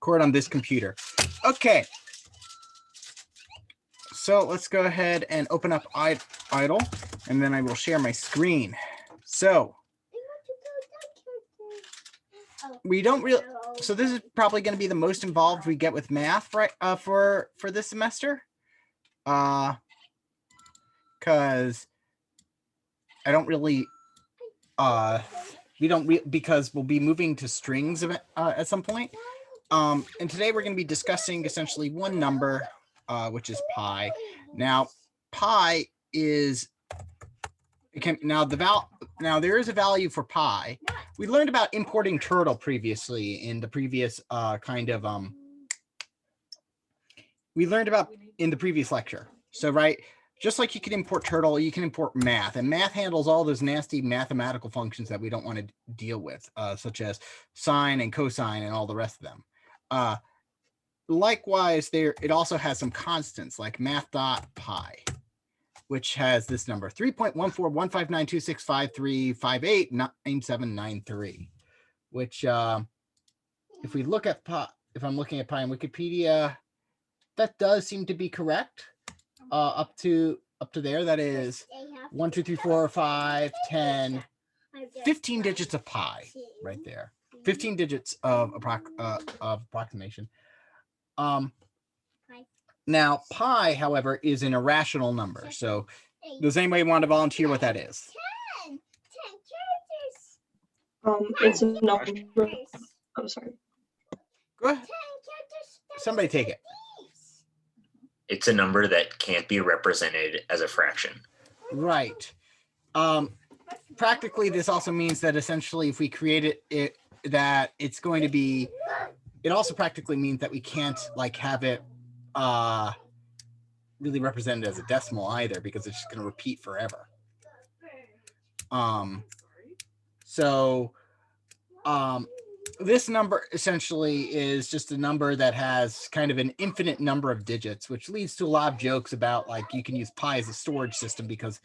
record on this computer. Okay. So let's go ahead and open up idle, and then I will share my screen. So we don't really. So this is probably going to be the most involved we get with math, right? For this semester, because I don't really. Because we'll be moving to strings at some point. And today we're going to be discussing essentially one number, which is pi. Now, pi is now there is a value for pi. We learned about importing turtle previously in the previous we learned about in the previous lecture. So right, just like you can import turtle, you can import math, and math handles all those nasty mathematical functions that we don't want to deal with, such as sine and cosine and all the rest of them. Likewise, it also has some constants like math.pi, which has this number 3.1415926535899793, which if we look at pi, if I'm looking at pi in Wikipedia, that does seem to be correct. Up to there, that is 1, 2, 3, 4, 5, 10, 15 digits of pi right there. 15 digits of approximation. Now pi, however, is an irrational number. So does anybody want to volunteer what that is? 10 it's a number. I'm sorry. Go ahead. Somebody take it. It's a number that can't be represented as a fraction. Right. Practically, this also means that essentially if we create it that it's going to be, it also practically means that we can't like have it really represented as a decimal either, because it's just going to repeat forever. This number essentially is just a number that has kind of an infinite number of digits, which leads to a lot of jokes about like you can use pi as a storage system because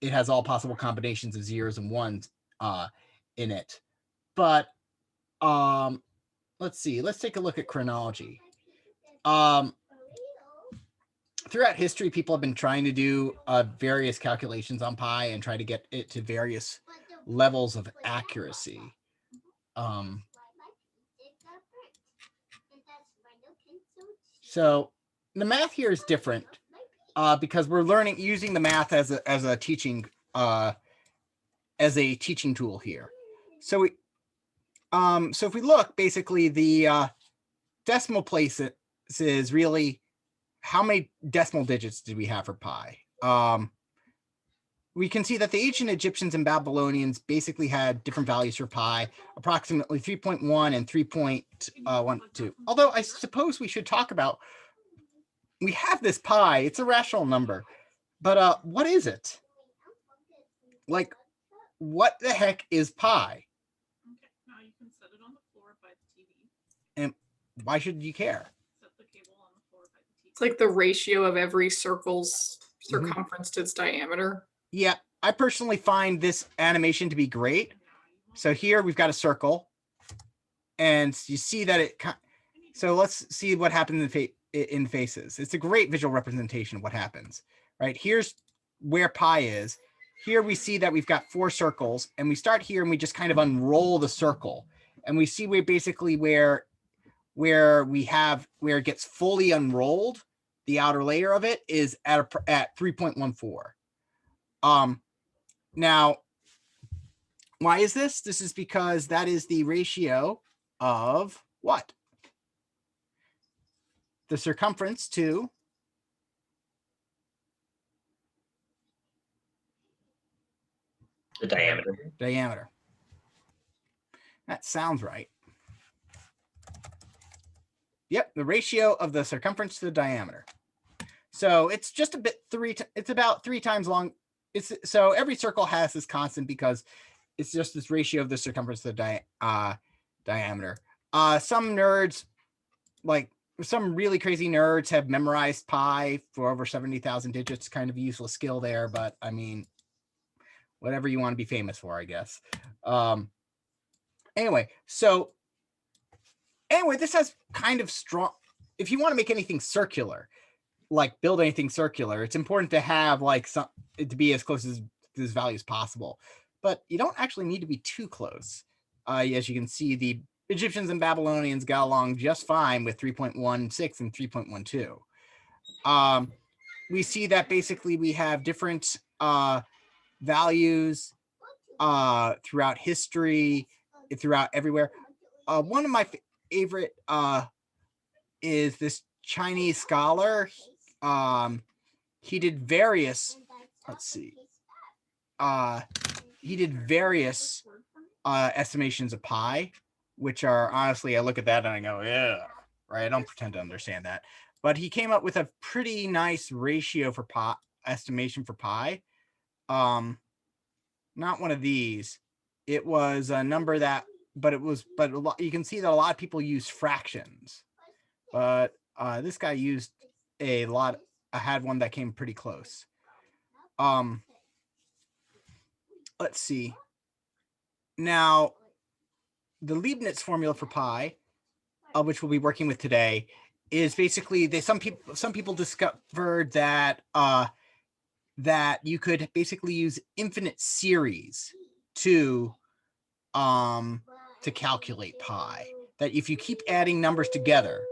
it has all possible combinations of zeros and ones in it. But let's see, let's take a look at chronology. Throughout history, people have been trying to do various calculations on pi and try to get it to various levels of accuracy. So the math here is different because we're using the math as a teaching tool here. So so if we look, basically the decimal place is really how many decimal digits did we have for pi. We can see that the ancient Egyptians and Babylonians basically had different values for pi, approximately 3.1 and 3.12. Although I suppose we should talk about, we have this pi, it's a rational number, but what is it? Like, what the heck is pi? Okay, now you can set it on the floor by the TV. And why should you care? Set the cable on the floor by the TV. It's like the ratio of every circle's circumference to its diameter. Yeah, I personally find this animation to be great. So here we've got a circle, and you see that it. So let's see what happens in faces. It's a great visual representation of what happens. Right, here's where pi is. Here we see that we've got 4 circles, and we start here and we just kind of unroll the circle, and we see where basically where it gets fully unrolled. The outer layer of it is at 3.14. Now, why is this? This is because that is the ratio of what? The circumference to The diameter. Diameter. That sounds right. Yep, the ratio of the circumference to the diameter. So it's just it's about 3 times long. So every circle has this constant because it's just this ratio of the circumference to the diameter. Some nerds, like some really crazy nerds, have memorized pi for over 70,000 digits. Kind of a useless skill there, but I mean, whatever you want to be famous for, I guess. Anyway, so anyway, this has kind of strong, if you want to make anything circular, like build anything circular, it's important to have like some, it to be as close as this value as possible, but you don't actually need to be too close. As you can see, the Egyptians and Babylonians got along just fine with 3.16 and 3.12. We see that basically we have different values throughout history, throughout everywhere. One of my favorite is this Chinese scholar. He did various, let's see, he did various estimations of pi, which are honestly, I look at that and I go, yeah, right. I don't pretend to understand that, but he came up with a pretty nice ratio for pi, estimation for pi. Not one of these. It was a number that, but a lot, you can see that a lot of people use fractions, but this guy used a lot. I had one that came pretty close. Let's see. Now, the Leibniz formula for pi, which we'll be working with today, is basically some people discovered that that you could basically use infinite series to calculate pi. That if you keep adding numbers together,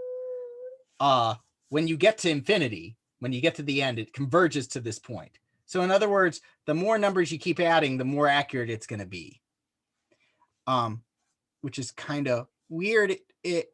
when you get to infinity, when you get to the end, it converges to this point. So in other words, the more numbers you keep adding, the more accurate it's going to be. Which is kind of weird. It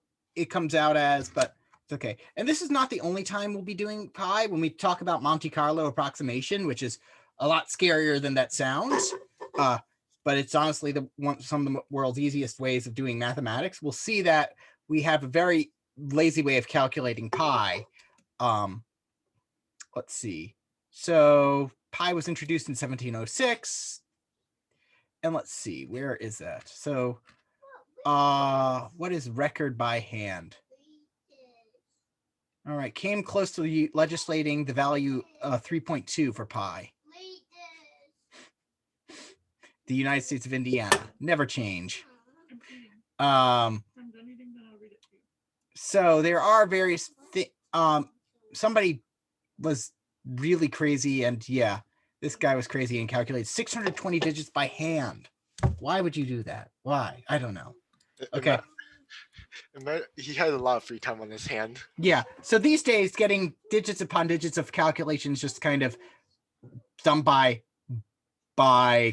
comes out as, but it's okay. And this is not the only time we'll be doing pi. When we talk about Monte Carlo approximation, which is a lot scarier than that sounds, but it's honestly some of the world's easiest ways of doing mathematics. We'll see that we have a very lazy way of calculating pi. Let's see. So pi was introduced in 1706. And let's see, where is that? So what is record by hand? All right, came close to legislating the value 3.2 for pi. The United States of Indiana, never change. I'm done eating, then I'll read it to you. So there are various somebody was really crazy, and yeah, this guy was crazy and calculated 620 digits by hand. Why would you do that? Why? I don't know. Okay. He had a lot of free time on his hand. Yeah. So these days, getting digits upon digits of calculations just kind of done by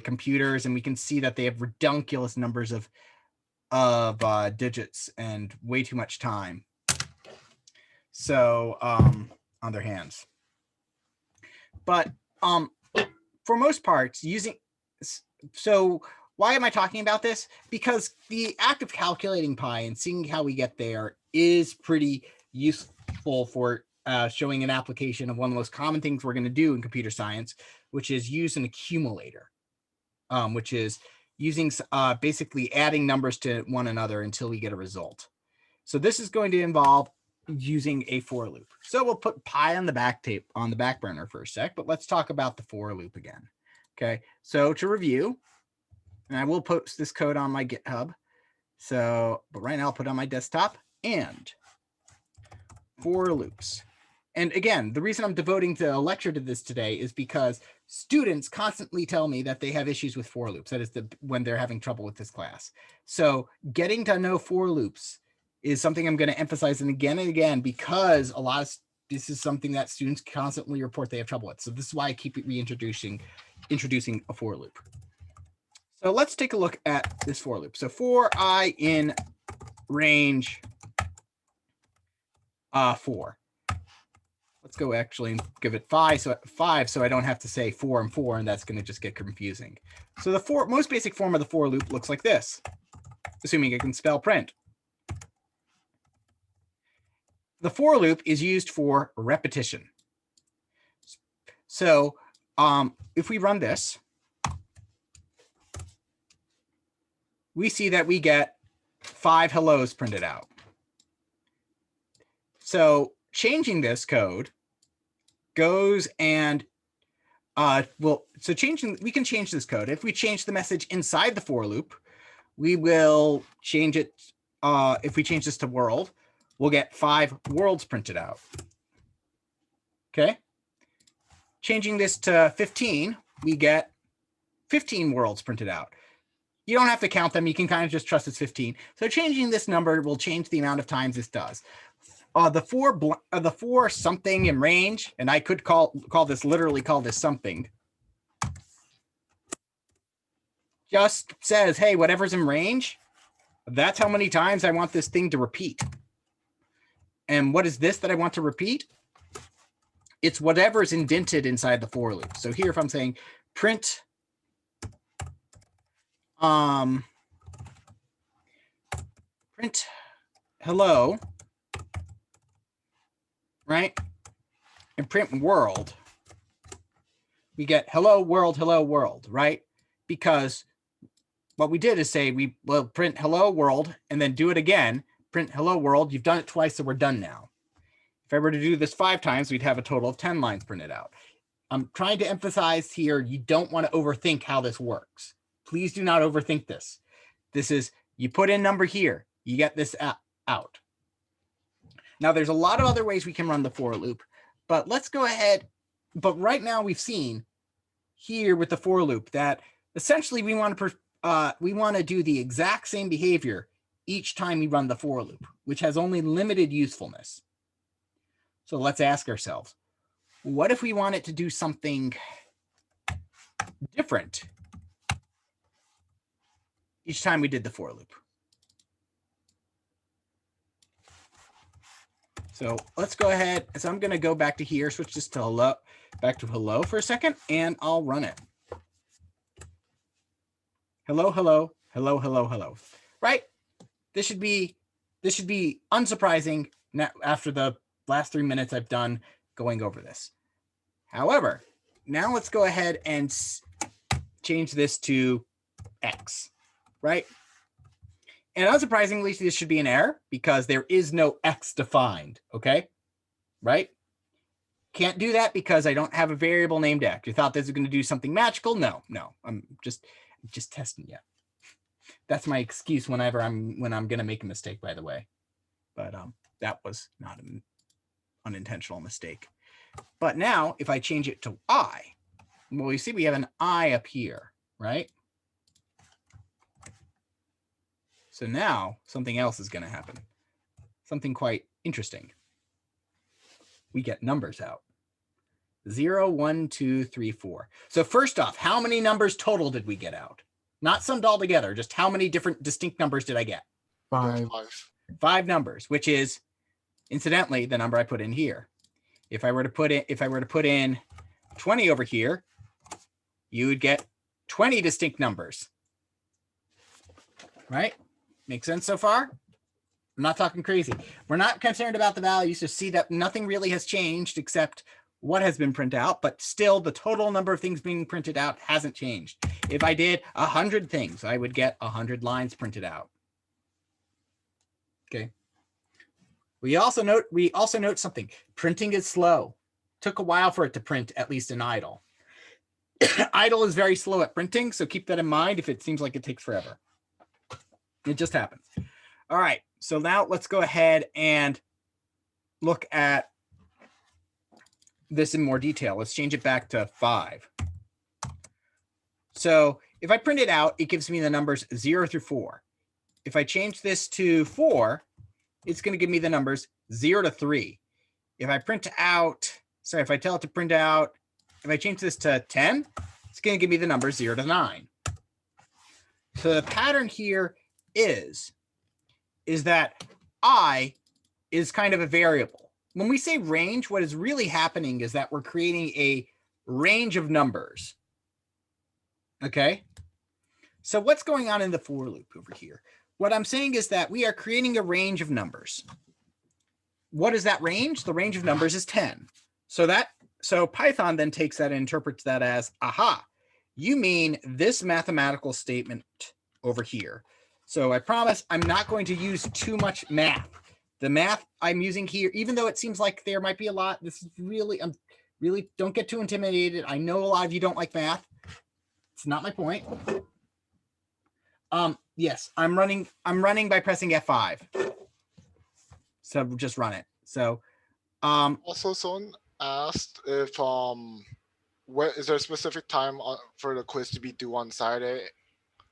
computers, and we can see that they have redunculous numbers of digits and way too much time. So on their hands. But for most parts, so why am I talking about this? Because the act of calculating pi and seeing how we get there is pretty useful for showing an application of one of the most common things we're going to do in computer science, which is use an accumulator, which is using basically adding numbers to one another until we get a result. So this is going to involve using a for loop. So we'll put pi on the back burner for a sec, but let's talk about the for loop again. Okay, so to review, and I will post this code on my GitHub. So, but right now I'll put it on my desktop and for loops. And again, the reason I'm devoting a lecture to this today is because students constantly tell me that they have issues with for loops. That is when they're having trouble with this class. So getting to know for loops is something I'm going to emphasize and again, because this is something that students constantly report they have trouble with. So this is why I keep introducing a for loop. So let's take a look at this for loop. So for I in range 4. Let's go actually and give it 5 so I don't have to say 4 and 4, and that's going to just get confusing. So the most basic form of the for loop looks like this, assuming I can spell print. The for loop is used for repetition. So if we run this, we see that we get 5 hellos printed out. So changing this code goes and we can change this code. If we change the message inside the for loop, we will change it if we change this to world, we'll get 5 worlds printed out. Okay. Changing this to 15, we get 15 worlds printed out. You don't have to count them. You can kind of just trust it's 15. So changing this number will change the amount of times this does. The four something in range, and I could call this something, just says, hey, whatever's in range, that's how many times I want this thing to repeat. And what is this that I want to repeat? It's whatever is indented inside the for loop. So here, if I'm saying print print hello, right? And print world, we get hello world, right? Because what we did is say we will print hello world and then do it again, print hello world. You've done it twice, so we're done now. If I were to do this 5 times, we'd have a total of 10 lines printed out. I'm trying to emphasize here, you don't want to overthink how this works. Please do not overthink this. This is, you put in number here, you get this out. Now, there's a lot of other ways we can run the for loop, but let's go ahead. But right now we've seen here with the for loop that essentially we want to do the exact same behavior each time we run the for loop, which has only limited usefulness. So let's ask ourselves, what if we wanted to do something different each time we did the for loop? So let's go ahead. So I'm going to go back to here, switch this to hello, back to hello for a second, and I'll run it. Hello, hello, hello, hello, hello. Right? This should be unsurprising after the last 3 minutes I've done going over this. However, now let's go ahead and change this to X, right? And unsurprisingly, this should be an error because there is no X defined, okay? Right? Can't do that because I don't have a variable named X. You thought this was going to do something magical? No, I'm just testing you. That's my excuse when I'm going to make a mistake, by the way. But that was not an unintentional mistake. But now, if I change it to I, well, you see we have an I up here, right? So now something else is going to happen. Something quite interesting. We get numbers out. 0, 1, 2, 3, 4. So first off, how many numbers total did we get out? Not summed all together, just how many different distinct numbers did I get? 5. 5 numbers, which is incidentally the number I put in here. If I were to put in 20 over here, you would get 20 distinct numbers. Right? Make sense so far? I'm not talking crazy. We're not concerned about the values to see that nothing really has changed except what has been printed out, but still the total number of things being printed out hasn't changed. If I did 100 things, I would get 100 lines printed out. Okay. We also note something. Printing is slow. Took a while for it to print, at least in idle. Idle is very slow at printing, so keep that in mind if it seems like it takes forever. It just happens. All right, so now let's go ahead and look at this in more detail. Let's change it back to 5. So if I print it out, it gives me the numbers 0 through 4. If I change this to 4, it's going to give me the numbers 0 to 3. If I print out, sorry, if I tell it to print out, if I change this to 10, it's going to give me the numbers 0 to 9. So the pattern here is that I is kind of a variable. When we say range, what is really happening is that we're creating a range of numbers. Okay. So what's going on in the for loop over here? What I'm saying is that we are creating a range of numbers. What is that range? The range of numbers is 10. So Python then takes that and interprets that as, aha, you mean this mathematical statement over here. So I promise I'm not going to use too much math. The math I'm using here, even though it seems like there might be a lot, this is really, don't get too intimidated. I know a lot of you don't like math. It's not my point. Yes, I'm running by pressing F5. So just run it. So Also, someone asked if what is there a specific time for the quiz to be due on Saturday?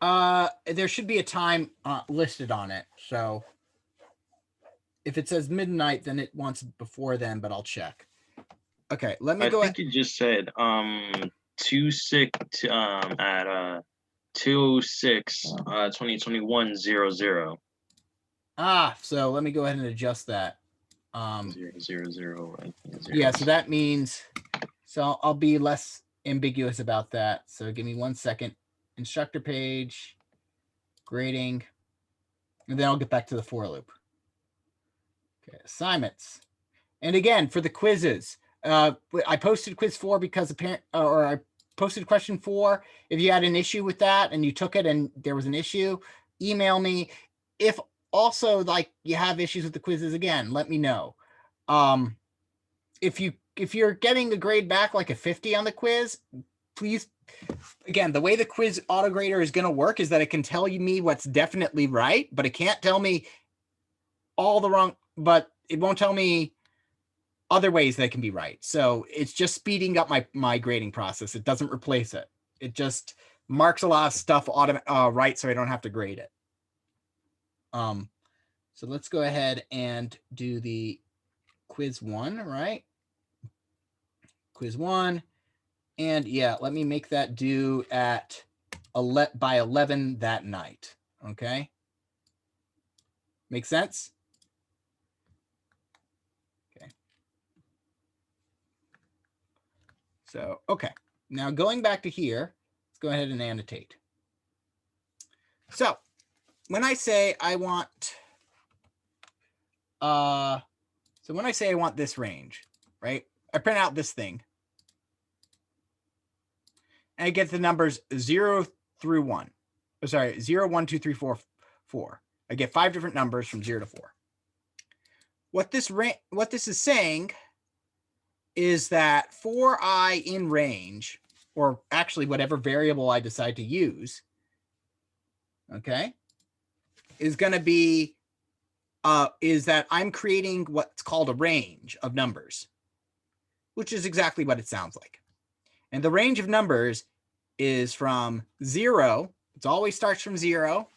there should be a time listed on it. So if it says midnight, then it wants before then, but I'll check. Okay, let me I go think you just said 2/6 at 2/6 2021 00. So let me go ahead and adjust that. 000. Yeah, so that means, so I'll be less ambiguous about that. So give me 1 second. Instructor page, grading, and then I'll get back to the for loop. Okay, assignments. And again, for the quizzes, I posted quiz 4 because I posted question 4. If you had an issue with that and you took it and there was an issue, email me. If also like you have issues with the quizzes, again, let me know. If you're getting a grade back like a 50 on the quiz, please, again, the way the quiz autograder is going to work is that it can tell me what's definitely right, but it can't tell me all the wrong, but it won't tell me other ways that can be right. So it's just speeding up my grading process. It doesn't replace it. It just marks a lot of stuff right, so I don't have to grade it. So let's go ahead and do the quiz 1, right? Quiz 1, and yeah, let me make that due at by 11 that night. Okay, make sense? So, okay, now going back to here, let's go ahead and annotate. So when I say I want, this range, right? I print out this thing. And I get the numbers 0 through 1. Oh, sorry, 0, 1, 2, 3, 4, 4. I get 5 different numbers from 0 to 4. What this is saying is that for I in range, or actually whatever variable I decide to use, okay, is going to be, is that I'm creating what's called a range of numbers, which is exactly what it sounds like. And the range of numbers is from 0. It always starts from 0.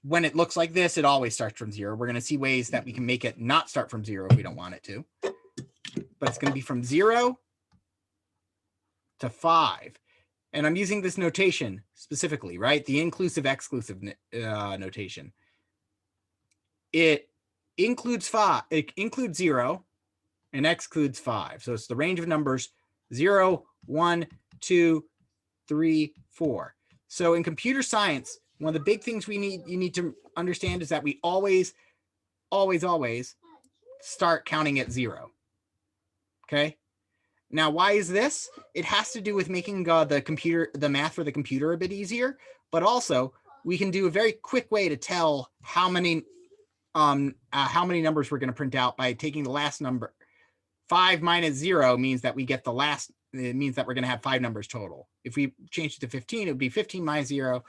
When it looks like this, it always starts from 0. We're going to see ways that we can make it not start from 0 if we don't want it to. But it's going to be from 0 to 5. And I'm using this notation specifically, right? The inclusive exclusive notation. It includes 5. It includes 0 and excludes 5. So it's the range of numbers 0, 1, 2, 3, 4. So in computer science, one of the big things you need to understand is that we always start counting at 0. Okay. Now, why is this? It has to do with making the math for the computer a bit easier, but also we can do a very quick way to tell how many numbers we're going to print out by taking the last number. 5 minus 0 means that we get the last. It means that we're going to have 5 numbers total. If we change it to 15, it would be 15 minus 0,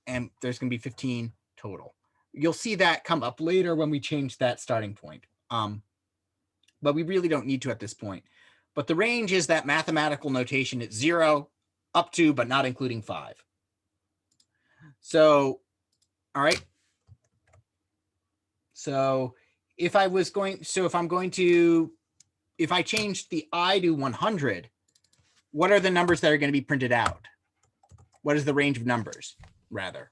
and there's going to be 15 total. You'll see that come up later when we change that starting point. But we really don't need to at this point. But the range is that mathematical notation. It's 0 up to, but not including 5. So, all right. So if I changed the I to 100, what are the numbers that are going to be printed out? What is the range of numbers, rather?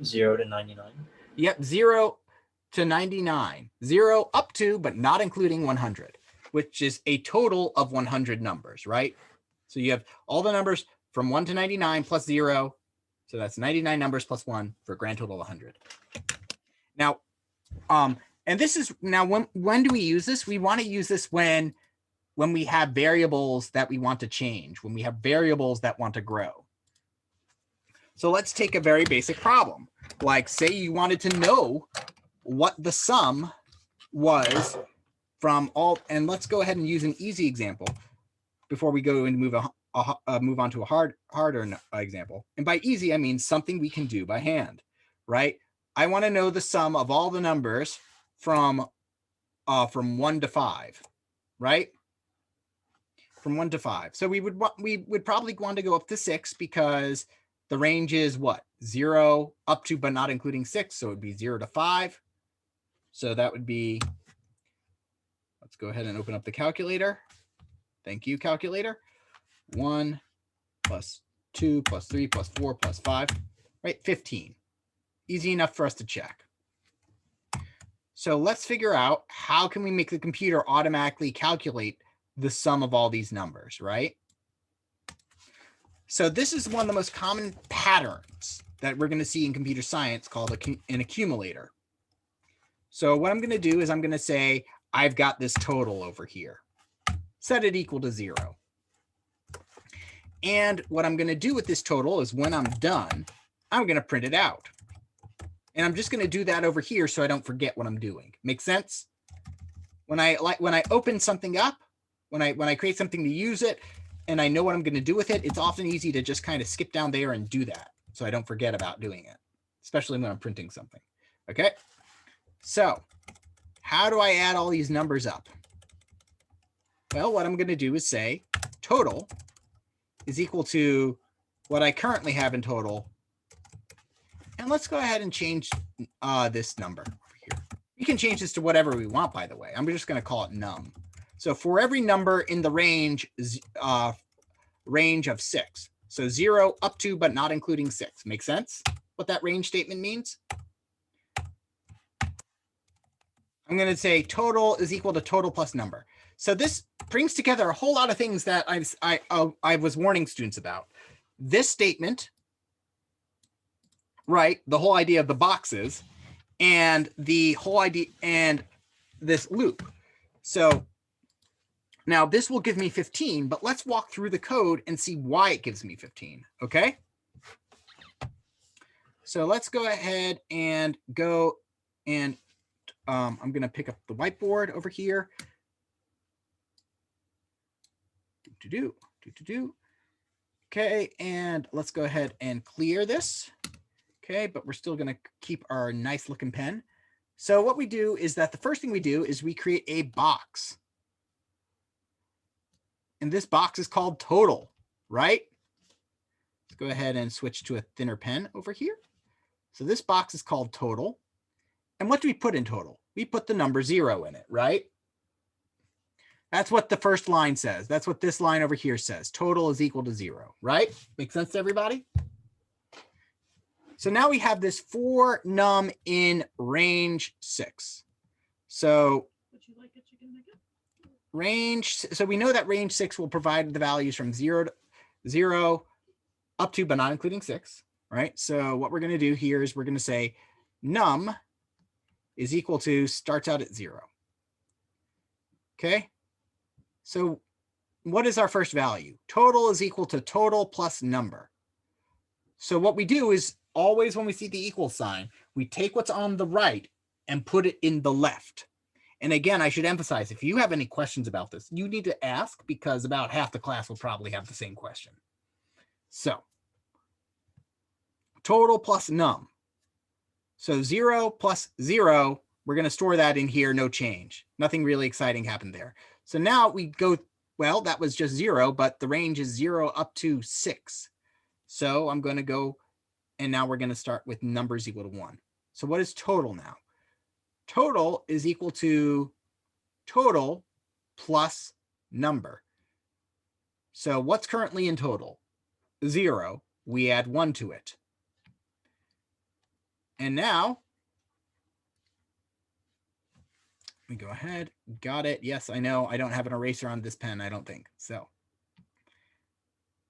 0 to 99. Yep, 0 to 99. 0 up to, but not including 100, which is a total of 100 numbers, right? So you have all the numbers from 1 to 99 plus 0. So that's 99 numbers plus 1 for a grand total of 100. Now, and this is now when do we use this? We want to use this when we have variables that we want to change, when we have variables that want to grow. So let's take a very basic problem. Like say you wanted to know what the sum was from all, and let's go ahead and use an easy example before we go and move move on to a harder example. And by easy, I mean something we can do by hand, right? I want to know the sum of all the numbers from 1 to 5, right? From 1 to 5. So we would probably want to go up to 6 because the range is what? 0 up to, but not including 6. So it would be 0 to 5. So that would be, let's go ahead and open up the calculator. Thank you, calculator. 1 plus 2 plus 3 plus 4 plus 5, right? 15. Easy enough for us to check. So let's figure out how can we make the computer automatically calculate the sum of all these numbers, right? So this is one of the most common patterns that we're going to see in computer science called an accumulator. So what I'm going to do is I'm going to say, I've got this total over here. Set it equal to 0. And what I'm going to do with this total is when I'm done, I'm going to print it out. And I'm just going to do that over here so I don't forget what I'm doing. Make sense? When I open something up, when I create something to use it, and I know what I'm going to do with it, it's often easy to just kind of skip down there and do that so I don't forget about doing it, especially when I'm printing something. Okay, so how do I add all these numbers up? Well, what I'm going to do is say total is equal to what I currently have in total. And let's go ahead and change this number over here. We can change this to whatever we want, by the way. I'm just going to call it num. So for every number in the range of 6, so 0 up to but not including 6. Make sense what that range statement means? I'm going to say total is equal to total plus number. So this brings together a whole lot of things that I was warning students about. This statement, right? The whole idea of the boxes and the whole idea and this loop. So now this will give me 15, but let's walk through the code and see why it gives me 15. Okay. So let's go ahead and go and I'm going to pick up the whiteboard over here. Okay, and let's go ahead and clear this. Okay, but we're still going to keep our nice looking pen. So what we do is that the first thing we do is we create a box. And this box is called total, right? Let's go ahead and switch to a thinner pen over here. So this box is called total. And what do we put in total? We put the number 0 in it, right? That's what the first line says. That's what this line over here says. Total is equal to 0, right? Make sense to everybody? So now we have this for num in range 6. So Would you like a chicken nugget? range, so we know that range 6 will provide the values from 0 up to, but not including 6, right? So what we're going to do here is we're going to say num is equal to starts out at 0. Okay. So what is our first value? Total is equal to total plus number. So what we do is always when we see the equal sign, we take what's on the right and put it in the left. And again, I should emphasize, if you have any questions about this, you need to ask because about half the class will probably have the same question. So total plus num. So 0 plus 0, we're going to store that in here, no change. Nothing really exciting happened there. So now we go, well, that was just 0, but the range is 0 up to 6. So I'm going to go, and now we're going to start with numbers equal to 1. So what is total now? Total is equal to total plus number. So what's currently in total? 0. We add 1 to it. And now we go ahead. Got it. Yes, I know. I don't have an eraser on this pen, I don't think. So,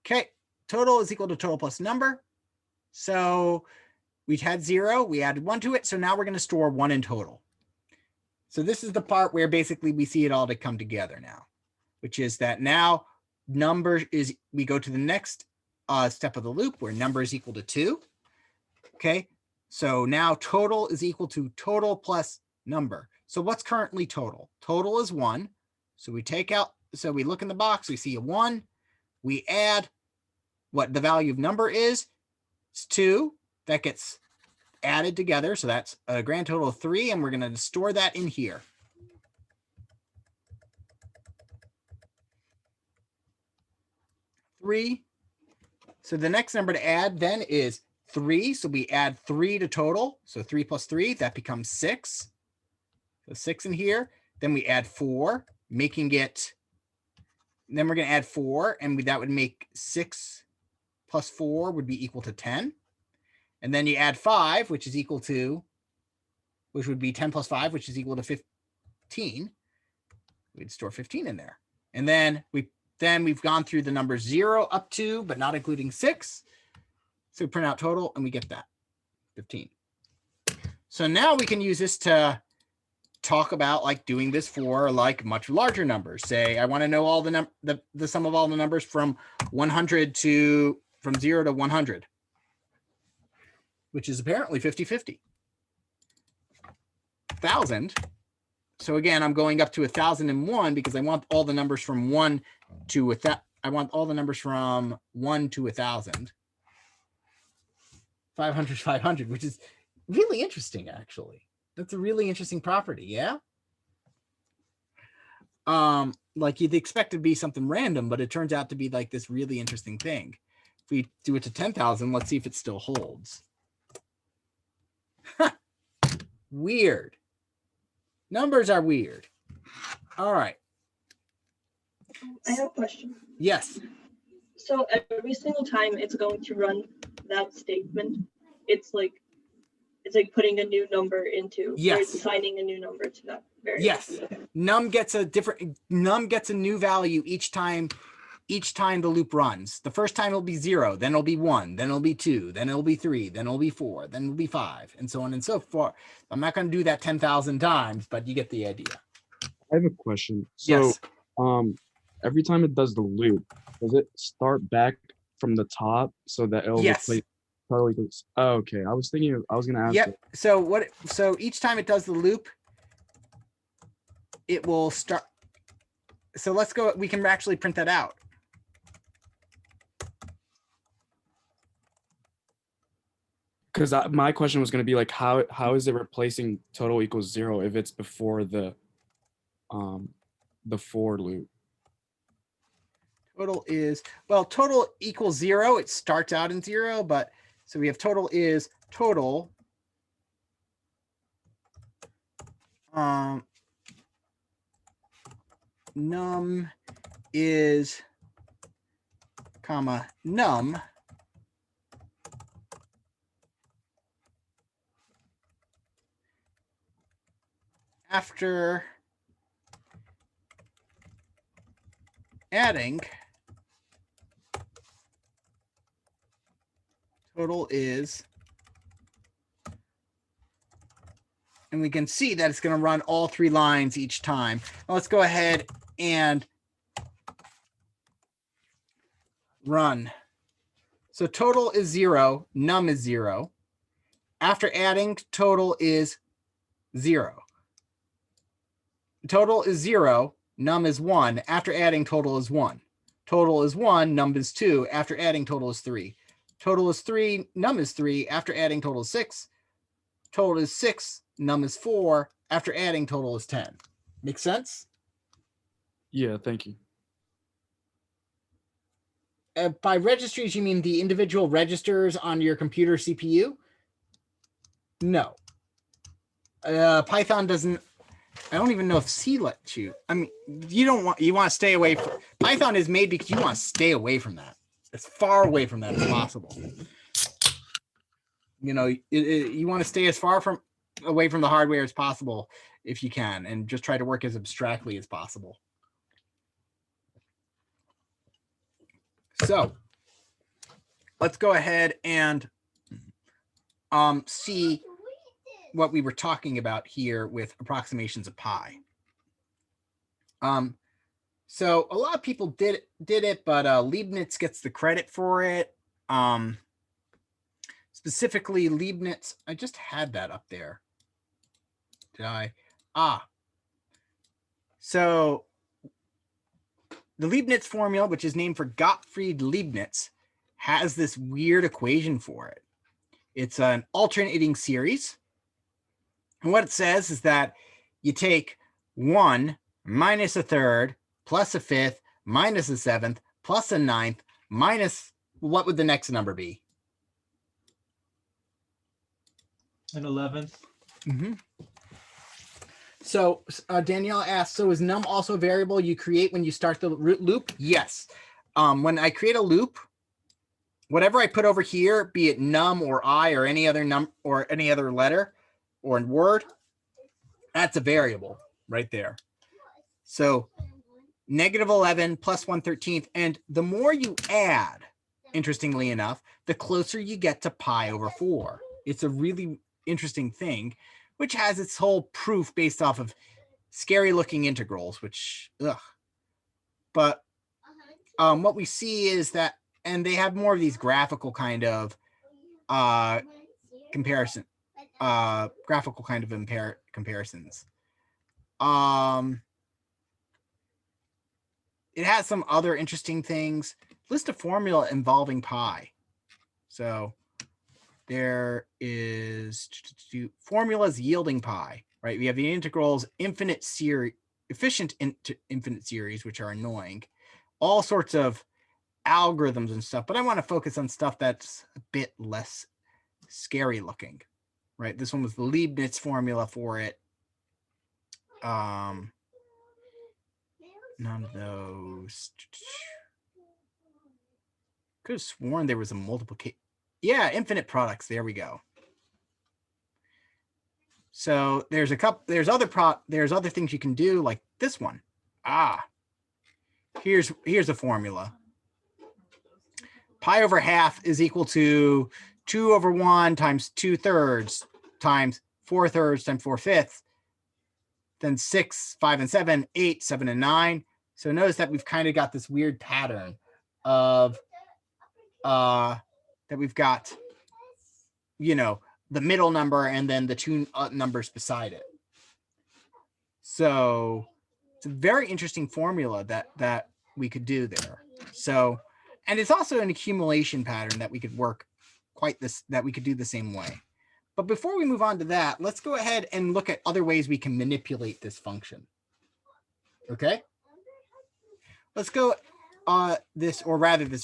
okay. Total is equal to total plus number. So we had 0. We added 1 to it. So now we're going to store 1 in total. So this is the part where basically we see it all to come together now, which is that now number is, we go to the next step of the loop where number is equal to 2. Okay. So now total is equal to total plus number. So what's currently total? Total is 1. So we take out, so we look in the box, we see a 1. we add what the value of number is. It's 2. That gets added together. So that's a grand total of 3. And we're going to store that in here. Three. So the next number to add then is 3. So we add 3 to total. So 3 plus 3, that becomes 6. So 6 in here. Then we add 4, making it, then we're going to add 4, and that would make 6 plus 4 would be equal to 10. And then you add 5, which is equal to, which would be 10 plus 5, which is equal to 15. We'd store 15 in there. And then we've gone through the numbers 0 up to, but not including 6. So we print out total and we get that 15. So now we can use this to talk about like doing this for like much larger numbers. Say, I want to know all the sum of all the numbers from 100 to, from 0 to 100, which is apparently 50-50. 1,000. So again, I'm going up to 1,001 because I want all the numbers from 1 to I want all the numbers from 1 to 1,000. 500, 500, which is really interesting, actually. That's a really interesting property, yeah? Like you'd expect it to be something random, but it turns out to be like this really interesting thing. If we do it to 10,000, let's see if it still holds. Weird. Numbers are weird. All right. I have a question. Yes. So every single time it's going to run that statement, it's like putting a new number into, Yes. or it's assigning a new number to that variable. Yes. Okay. Num gets a new value each time the loop runs. The first time it'll be 0, then it'll be 1, then it'll be 2, then it'll be 3, then it'll be 4, then it'll be 5, and so on and so forth. I'm not going to do that 10,000 times, but you get the idea. I have a question. So, Yes. every time it does the loop, does it start back from the top so that it'll Yes. replace totally? Oh, okay. I was thinking. I was going to ask. Yep. So each time it does the loop, it will start. So let's go. We can actually print that out. Because my question was going to be like, how is it replacing total equals 0 if it's before the for loop? Total is, well, total equals 0. It starts out in 0, but so we have total is total. Num is, comma, num. After adding, total is, and we can see that it's going to run all 3 lines each time. Now let's go ahead and run. So total is 0, num is 0. After adding, total is 0. Total is 0, num is 1. After adding, total is 1. Total is 1, num is 2. After adding, total is 3. Total is 3, num is 3. After adding, total is 6. Total is 6, num is 4. After adding, total is 10. Make sense? Yeah, thank you. By registries, you mean the individual registers on your computer CPU? No. Python doesn't. I don't even know if C lets you. I mean, you want to stay away from, Python is made because you want to stay away from that, as far away from that as possible. You know, you want to stay as far away from the hardware as possible if you can, and just try to work as abstractly as possible. So let's go ahead and see what we were talking about here with approximations of pi. So a lot of people did it, but Leibniz gets the credit for it. Specifically Leibniz, I just had that up there. Did I? So the Leibniz formula, which is named for Gottfried Leibniz, has this weird equation for it. It's an alternating series. And what it says is that you take 1 minus a third plus a fifth minus a seventh plus a ninth minus, what would the next number be? An 11th. Mm-hmm. So Danielle asked, so is num also a variable you create when you start the loop? Yes. When I create a loop, whatever I put over here, be it num or I or any other letter or word, that's a variable right there. So -11 plus 1/13. And the more you add, interestingly enough, the closer you get to pi over 4. It's a really interesting thing, which has its whole proof based off of scary looking integrals, which, ugh. But what we see is that, and they have more of these graphical kind of comparisons. It has some other interesting things. List a formula involving pi. So there is formulas yielding pi, right? We have the integrals, infinite series, efficient infinite series, which are annoying, all sorts of algorithms and stuff. But I want to focus on stuff that's a bit less scary looking, right? This one was the Leibniz formula for it. None of those. Could have sworn there was a multiplication. Yeah, infinite products. There we go. So there's a couple. There's other things you can do, like this one. Here's a formula. Pi over half is equal to 2 over 1 times 2/3 times 4/3 times 4/5. Then 6, 5, and 7, 8, 7, and 9. So notice that we've kind of got this weird pattern of that we've got, the middle number and then the two numbers beside it. So it's a very interesting formula that we could do there. So, and it's also an accumulation pattern that we could work that we could do the same way. But before we move on to that, let's go ahead and look at other ways we can manipulate this function. Okay. Let's go this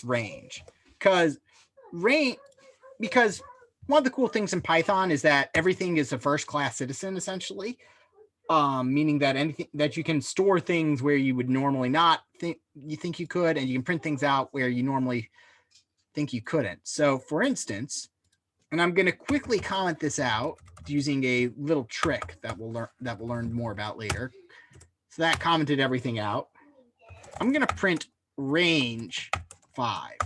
range, because one of the cool things in Python is that everything is a first class citizen, essentially, meaning that anything that you can store things where you would normally not think you could, and you can print things out where you normally think you couldn't. So for instance, and I'm going to quickly comment this out using a little trick that we'll learn more about later. So that commented everything out. I'm going to print range 5.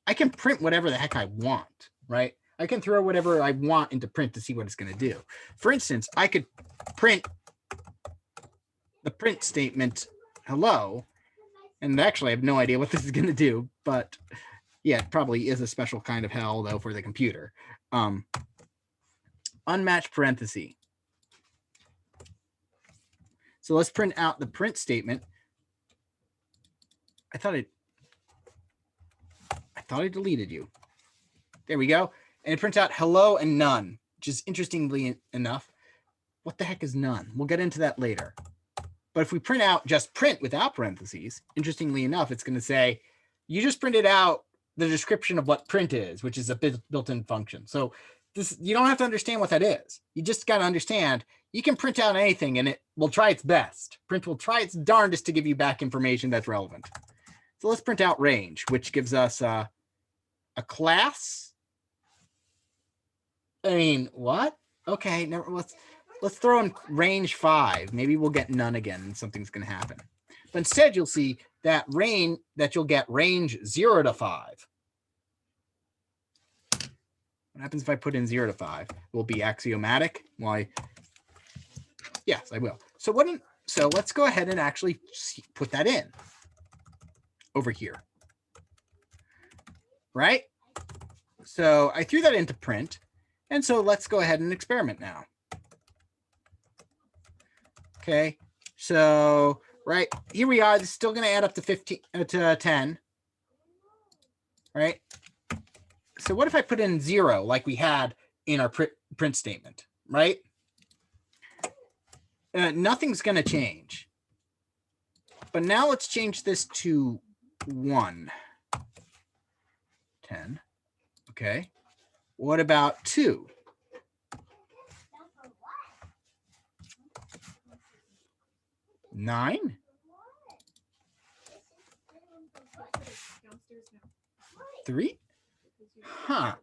I can print whatever the heck I want, right? I can throw whatever I want into print to see what it's going to do. For instance, I could print the print statement hello, and actually I have no idea what this is going to do, but yeah, it probably is a special kind of hell though for the computer. Unmatched parenthesis. So let's print out the print statement. I thought I deleted you. There we go. And it prints out hello and none, which is interestingly enough. What the heck is none? We'll get into that later. But if we print out just print without parentheses, interestingly enough, it's going to say, you just printed out the description of what print is, which is a built-in function. So this, you don't have to understand what that is. You just got to understand you can print out anything and it will try its best. Print will try its darndest to give you back information that's relevant. So let's print out range, which gives us a class. I mean, what? Okay, let's throw in range 5. Maybe we'll get none again and something's going to happen. But instead, you'll see that you'll get range 0 to 5. What happens if I put in 0 to 5? It will be axiomatic. Why? Yes, I will. So let's go ahead and actually put that in over here. Right? So I threw that into print. And so let's go ahead and experiment now. Okay, so right? Here we are. This is still going to add up to 15 to 10, right? So what if I put in 0 like we had in our print statement, right? Nothing's going to change. But now let's change this to 1. 10. Okay. What about 2? 9. 3. Huh.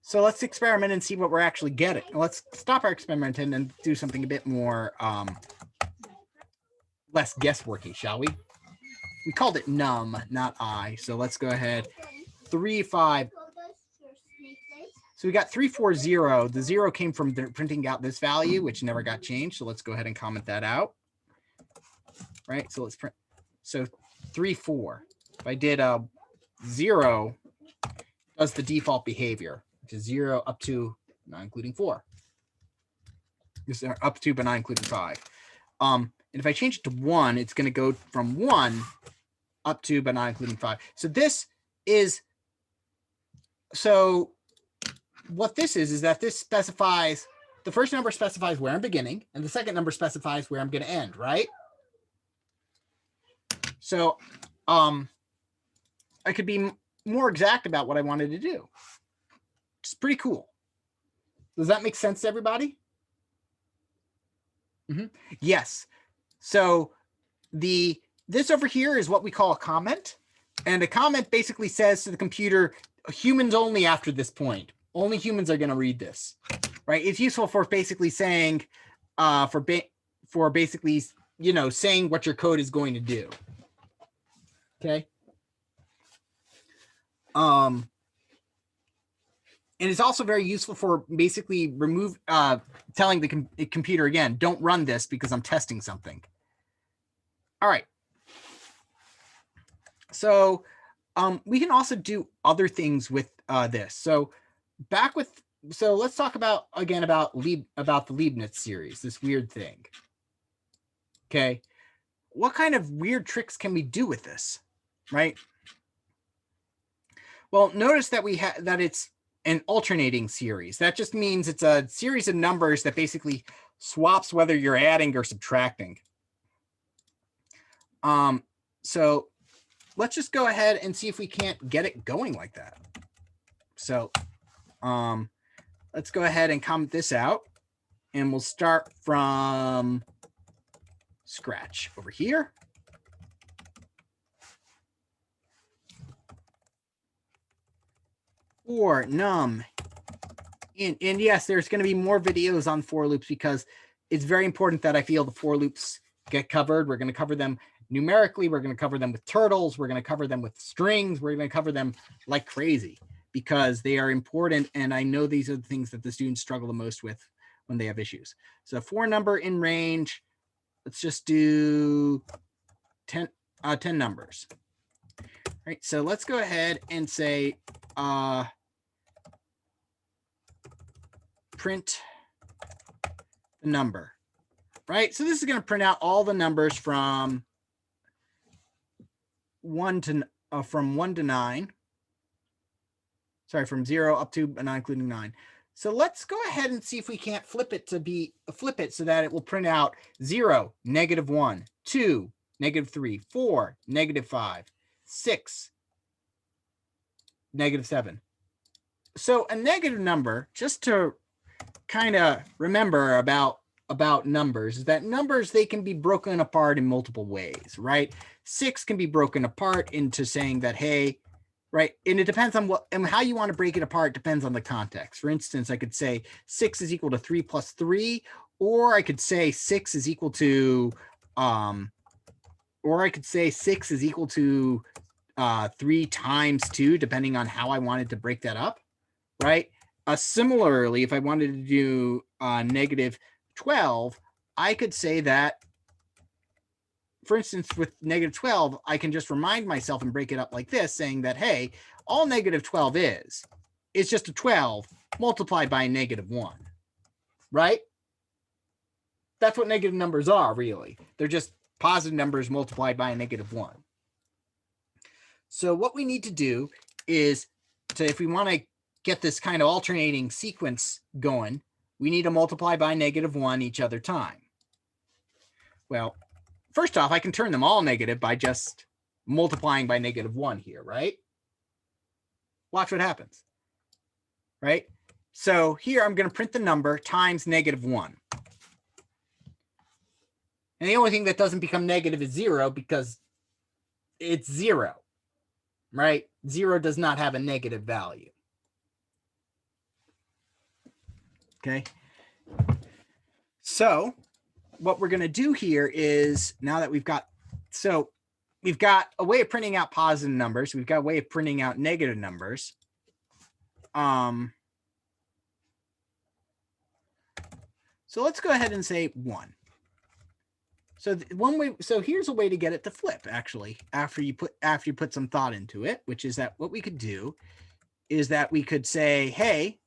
So let's experiment and see what we're actually getting. Let's stop our experimenting and do something a bit more less guessworky, shall we? We called it num, not I. So let's go ahead. 3, 5. So we got 3, 4, 0. The 0 came from printing out this value, which never got changed. So let's go ahead and comment that out. Right. So let's print. So 3, 4. If I did 0, does the default behavior, which is 0 up to not including 4. This is up to but not including 5. And if I change it to 1, it's going to go from 1 up to but not including 5. So this is, so what this is that this specifies, the first number specifies where I'm beginning, and the second number specifies where I'm going to end, right? So I could be more exact about what I wanted to do. It's pretty cool. Does that make sense to everybody? Yes. So this over here is what we call a comment. And a comment basically says to the computer, humans only after this point. Only humans are going to read this, right? It's useful for basically saying, for basically, you know, saying what your code is going to do. Okay. And it's also very useful for basically telling the computer again, don't run this because I'm testing something. All right. So we can also do other things with this. So let's talk about again about the Leibniz series, this weird thing. Okay. What kind of weird tricks can we do with this? Right. Well, notice that that it's an alternating series. That just means it's a series of numbers that basically swaps whether you're adding or subtracting. So let's just go ahead and see if we can't get it going like that. So let's go ahead and comment this out, and we'll start from scratch over here. For num, and yes, there's going to be more videos on for loops because it's very important that I feel the for loops get covered. We're going to cover them numerically. We're going to cover them with turtles. We're going to cover them with strings. We're going to cover them like crazy because they are important. And I know these are the things that the students struggle the most with when they have issues. So for number in range, let's just do 10 numbers. All right. So let's go ahead and say, print the number, right? So this is going to print out all the numbers from 1 to 9. Sorry, from 0 up to but not including 9. So let's go ahead and see if we can't flip it so that it will print out 0, -1, 2, -3, 4, -5, 6, -7. So a negative number, just to kind of remember about numbers, is that numbers, they can be broken apart in multiple ways, right? 6 can be broken apart into saying that, hey, right? And it depends on what and how you want to break it apart depends on the context. For instance, I could say 6 is equal to 3 plus 3, or I could say 6 is equal to 3 times 2, depending on how I wanted to break that up, right? Similarly, if I wanted to do -12, I could say that, for instance, with -12, I can just remind myself and break it up like this, saying that, hey, all -12 is just a 12 multiplied by a -1, right? That's what negative numbers are, really. They're just positive numbers multiplied by a -1. So what we need to do is if we want to get this kind of alternating sequence going, we need to multiply by -1 each other time. Well, first off, I can turn them all negative by just multiplying by -1 here, right? Watch what happens, right? So here I'm going to print the number times -1. And the only thing that doesn't become negative is 0 because it's 0, right? 0 does not have a negative value. Okay. So what we're going to do here is, now that we've got a way of printing out positive numbers, we've got a way of printing out negative numbers. So let's go ahead and say 1. So so here's a way to get it to flip, actually, after you put some thought into it, which is that what we could do is that we could say, hey,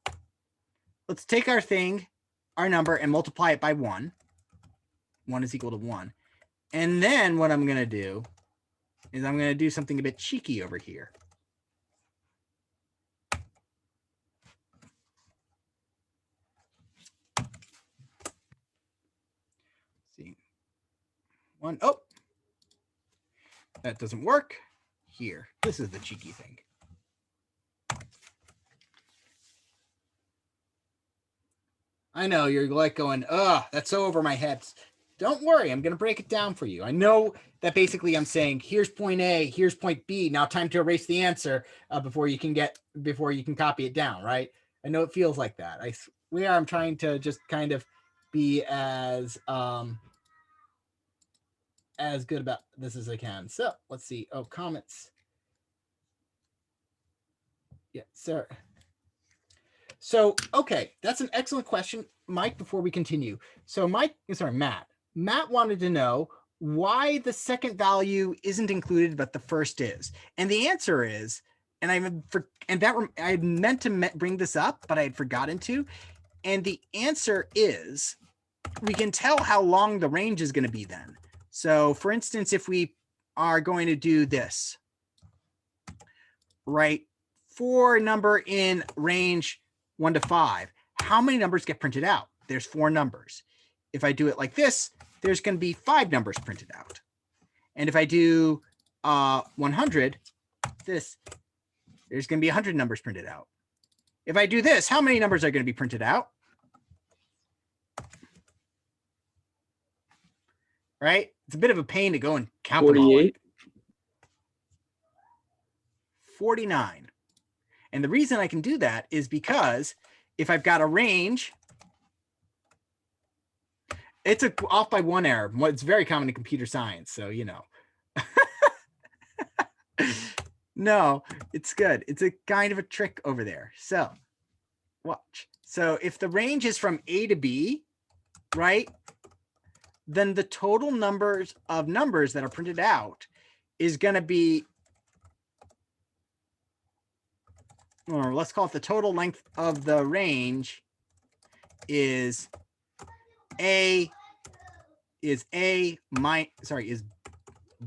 let's take our number and multiply it by 1. 1 is equal to 1. And then what I'm going to do is I'm going to do something a bit cheeky over here. See. 1. Oh, that doesn't work. Here. This is the cheeky thing. I know you're like going, ugh, that's so over my head. Don't worry, I'm going to break it down for you. I know that basically I'm saying, here's point A, here's point B. Now time to erase the answer before you can copy it down, right? I know it feels like that. I swear I'm trying to just kind of be as good about this as I can. So let's see. Oh, comments. Yeah, sir. So, okay, that's an excellent question, Mike, before we continue. So Matt wanted to know why the second value isn't included, but the first is. And the answer is, and I had meant to bring this up, but I had forgotten to. And the answer is, we can tell how long the range is going to be then. So for instance, if we are going to do this, right, for a number in range 1 to 5, how many numbers get printed out? There's 4 numbers. If I do it like this, there's going to be 5 numbers printed out. And if I do 100, there's going to be 100 numbers printed out. If I do this, how many numbers are going to be printed out? Right? It's a bit of a pain to go and count them all. 48. 49. And the reason I can do that is because if I've got a range, it's off by 1 error. It's very common in computer science, so you know. No, it's good. It's a kind of a trick over there. So watch. So if the range is from A to B, right, then the total numbers that are printed out is going to be, or let's call it the total length of the range is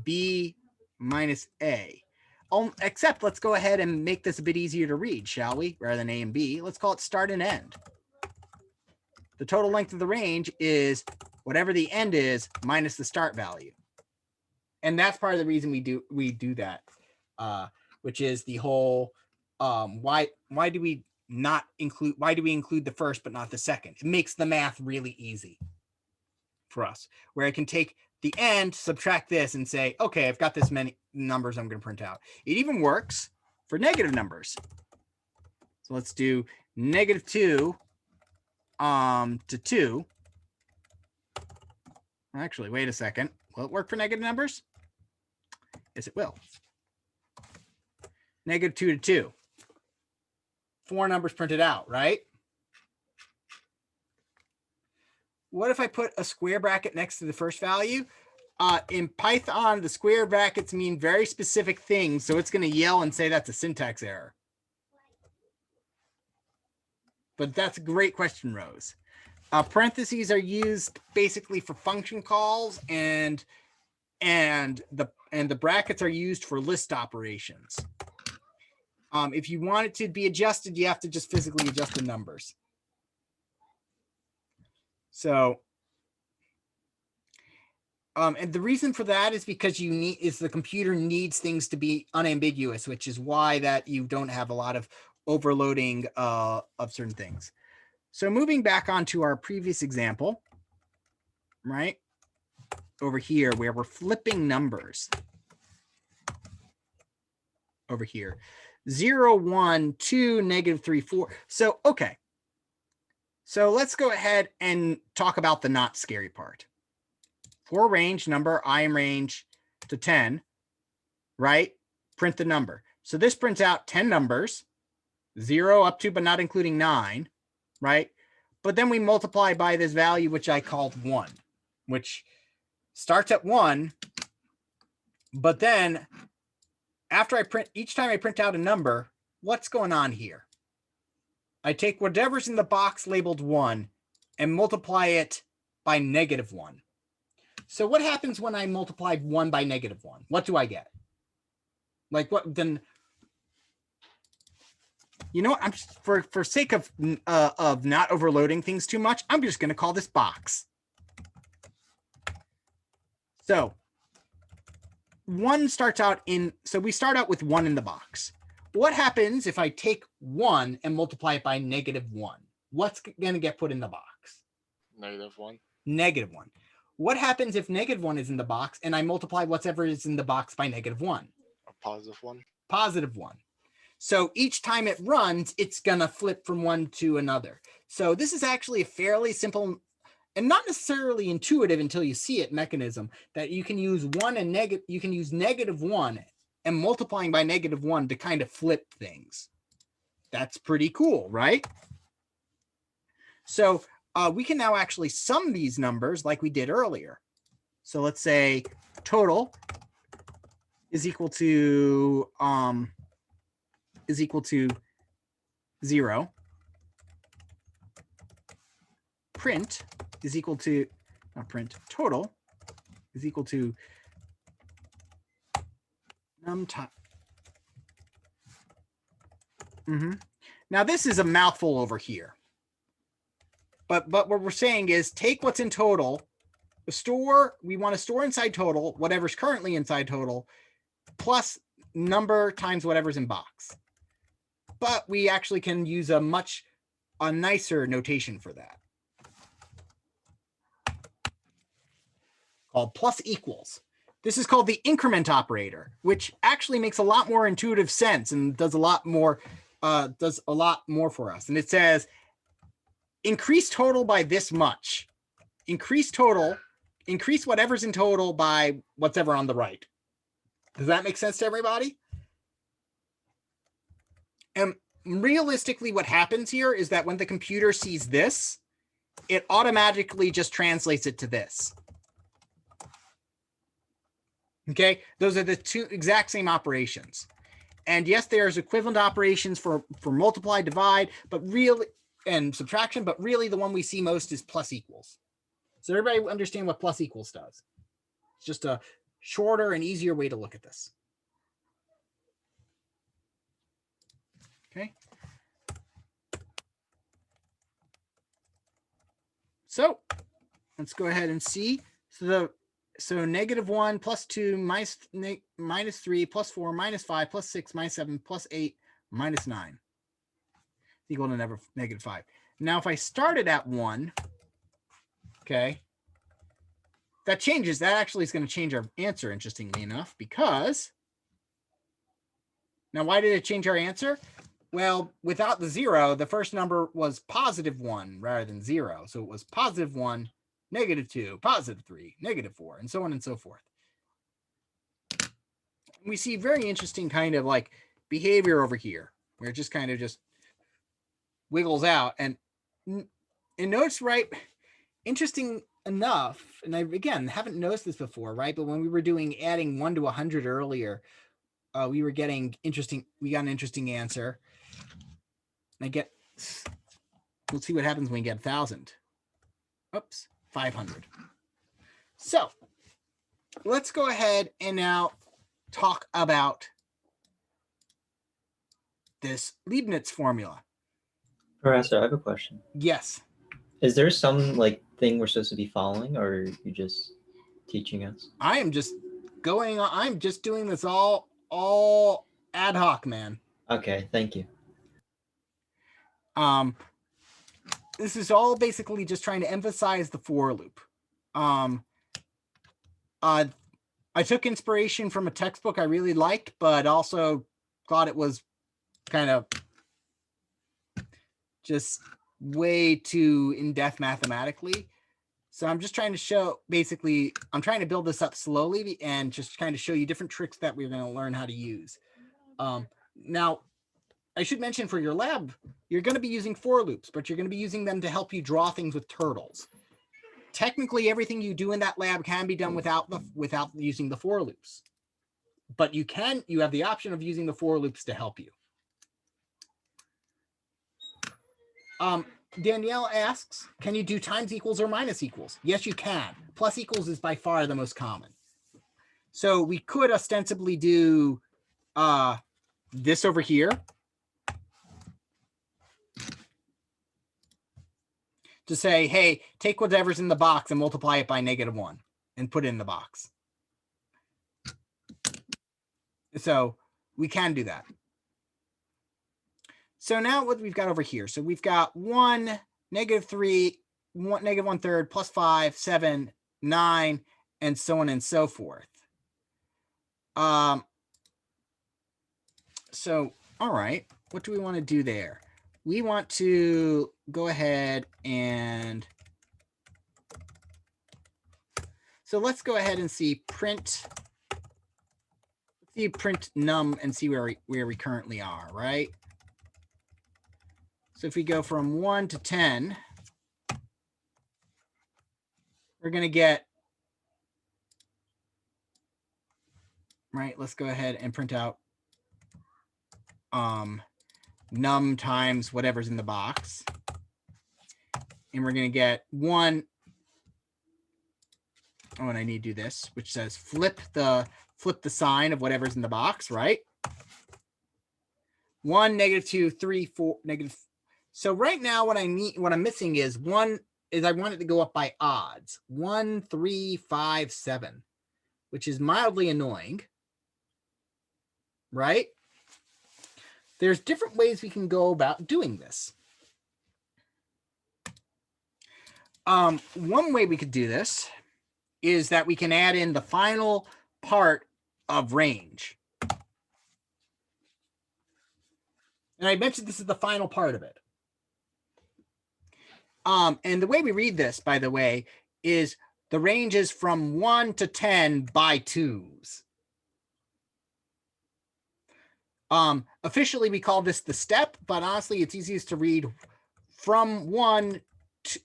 B minus A. Except let's go ahead and make this a bit easier to read, shall we? Rather than A and B, let's call it start and end. The total length of the range is whatever the end is minus the start value. And that's part of the reason we do that, which is the whole why do we include the first but not the second? It makes the math really easy for us, where I can take the end, subtract this, and say, okay, I've got this many numbers I'm going to print out. It even works for negative numbers. So let's do -2 to 2. Actually, wait a second. Will it work for negative numbers? Yes, it will. -2 to 2. 4 numbers printed out, right? What if I put a square bracket next to the first value? In Python, the square brackets mean very specific things, so it's going to yell and say that's a syntax error. But that's a great question, Rose. Parentheses are used basically for function calls, and and the brackets are used for list operations. If you want it to be adjusted, you have to just physically adjust the numbers. So, and the reason for that is because the computer needs things to be unambiguous, which is why that you don't have a lot of overloading of certain things. So moving back onto our previous example, right over here where we're flipping numbers over here, 0, 1, 2, -3, 4. So, okay. So let's go ahead and talk about the not scary part. For range number, I am range to 10, right? Print the number. So this prints out 10 numbers, 0 up to, but not including 9, right? But then we multiply by this value, which I called 1, which starts at 1. But then after I print, each time I print out a number, what's going on here? I take whatever's in the box labeled 1 and multiply it by -1. So what happens when I multiply 1 by -1? What do I get? Like what then? You know what? I'm just, for sake of not overloading things too much, I'm just going to call this box. So 1 starts out in, so we start out with 1 in the box. What happens if I take 1 and multiply it by -1? What's going to get put in the box? -1. -1. What happens if -1 is in the box and I multiply whatever is in the box by -1? A +1. +1. So each time it runs, it's going to flip from one to another. So this is actually a fairly simple and not necessarily intuitive until you see it mechanism that you can use you can use -1 and multiplying by -1 to kind of flip things. That's pretty cool, right? So we can now actually sum these numbers like we did earlier. So let's say total is equal to 0. Print is equal to, not print, total is equal to num time. Now this is a mouthful over here. But what we're saying is take what's in total, we want to store inside total, whatever's currently inside total, plus number times whatever's in box. But we actually can use a nicer notation for that, called plus equals. This is called the increment operator, which actually makes a lot more intuitive sense and does a lot more for us. And it says, increase total by this much. Increase whatever's in total by whatever on the right. Does that make sense to everybody? And realistically, what happens here is that when the computer sees this, it automatically just translates it to this. Okay, those are the two exact same operations. And yes, there's equivalent operations for multiply, divide, but really, and subtraction, but really the one we see most is plus equals. So everybody understand what plus equals does. It's just a shorter and easier way to look at this. Okay. So let's go ahead and see. So -1 plus 2 minus 3 plus 4 minus 5 plus 6 minus 7 plus 8 minus 9 equal to -5. Now, if I started at 1, okay, that changes. That actually is going to change our answer, interestingly enough, because now why did it change our answer? Well, without the 0, the first number was +1 rather than 0. So it was +1, -2, +3, -4, and so on and so forth. We see very interesting kind of like behavior over here, where it just kind of just wiggles out. And notice, right, interesting enough, and I, again, haven't noticed this before, right? But when we were doing adding 1 to 100 earlier, we got an interesting answer. Let's see what happens when we get 1,000. Oops, 500. So let's go ahead and now talk about this Leibniz formula. Professor, I have a question. Yes. Is there some like thing we're supposed to be following, or are you just teaching us? I am just I'm just doing this all ad hoc, man. Okay, thank you. This is all basically just trying to emphasize the for loop. I took inspiration from a textbook I really liked, but also thought it was kind of just way too in-depth mathematically. So I'm just trying to show, basically, I'm trying to build this up slowly and just kind of show you different tricks that we're going to learn how to use. Now, I should mention for your lab, you're going to be using for loops, but you're going to be using them to help you draw things with turtles. Technically, everything you do in that lab can be done without using the for loops. But you have the option of using the for loops to help you. Danielle asks, can you do times equals or minus equals? Yes, you can. Plus equals is by far the most common. So we could ostensibly do this over here. To say, hey, take whatever's in the box and multiply it by -1 and put it in the box. So we can do that. So now what we've got over here. So we've got 1, -3, -1/3, +5, 7, 9, and so on and so forth. So, all right, what do we want to do there? We want to go ahead and so let's go ahead and see print num and see where we currently are, right? So if we go from 1 to 10, we're going to get, right, let's go ahead and print out num times whatever's in the box. And we're going to get 1. Oh, and I need to do this, which says flip the sign of whatever's in the box, right? 1, -2, 3, 4, negative. So right now what I'm missing is I want it to go up by odds. 1, 3, 5, 7, which is mildly annoying, right? There's different ways we can go about doing this. One way we could do this is that we can add in the final part of range. And I mentioned this is the final part of it. And the way we read this, by the way, is the range is from 1 to 10 by 2s. Officially, we call this the step, but honestly, it's easiest to read from 1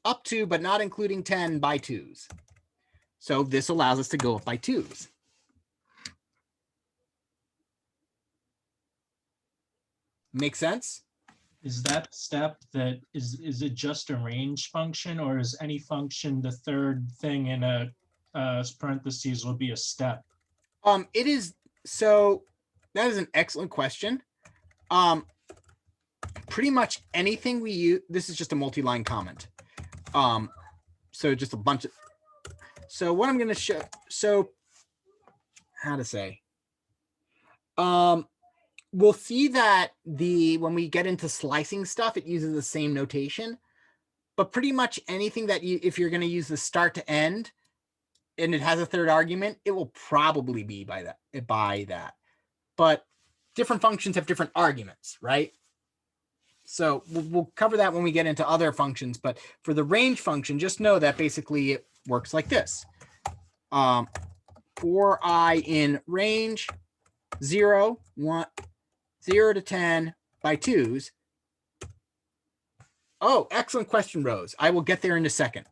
up to, but not including 10 by 2s. So this allows us to go up by 2s. Make sense? Is that step that is it just a range function, or is any function the third thing in a parentheses will be a step? It is. So that is an excellent question. Pretty much anything we use, this is just a multi-line comment. So just a bunch of, so what I'm going to show, so how to say, we'll see that when we get into slicing stuff, it uses the same notation, but pretty much anything that if you're going to use the start to end and it has a third argument, it will probably be by that. But different functions have different arguments, right? So we'll cover that when we get into other functions, but for the range function, just know that basically it works like this. For I in range 0, 1, 0 to 10 by 2s. Oh, excellent question, Rose. I will get there in a second.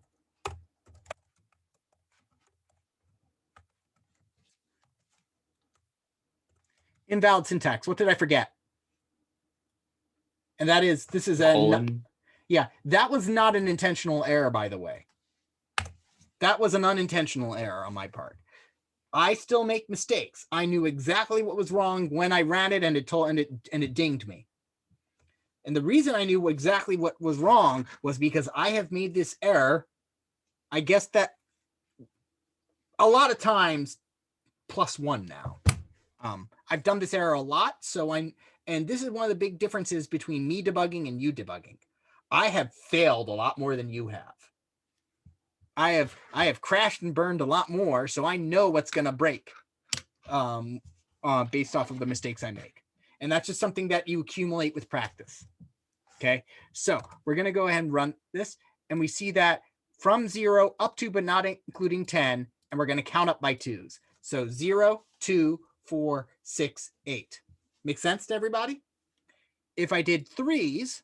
Invalid syntax. What did I forget? And that is, this is yeah, that was not an intentional error, by the way. That was an unintentional error on my part. I still make mistakes. I knew exactly what was wrong when I ran it, and it dinged me. And the reason I knew exactly what was wrong was because I have made this error, I guess that a lot of times +1 now. I've done this error a lot, and this is one of the big differences between me debugging and you debugging. I have failed a lot more than you have. I have crashed and burned a lot more, so I know what's gonna break based off of the mistakes I make. And that's just something that you accumulate with practice. Okay, so we're gonna go ahead and run this, and we see that from 0 up to but not including 10, and we're gonna count up by 2s. So 0, 2, 4, 6, 8. Make sense to everybody? If I did 3s,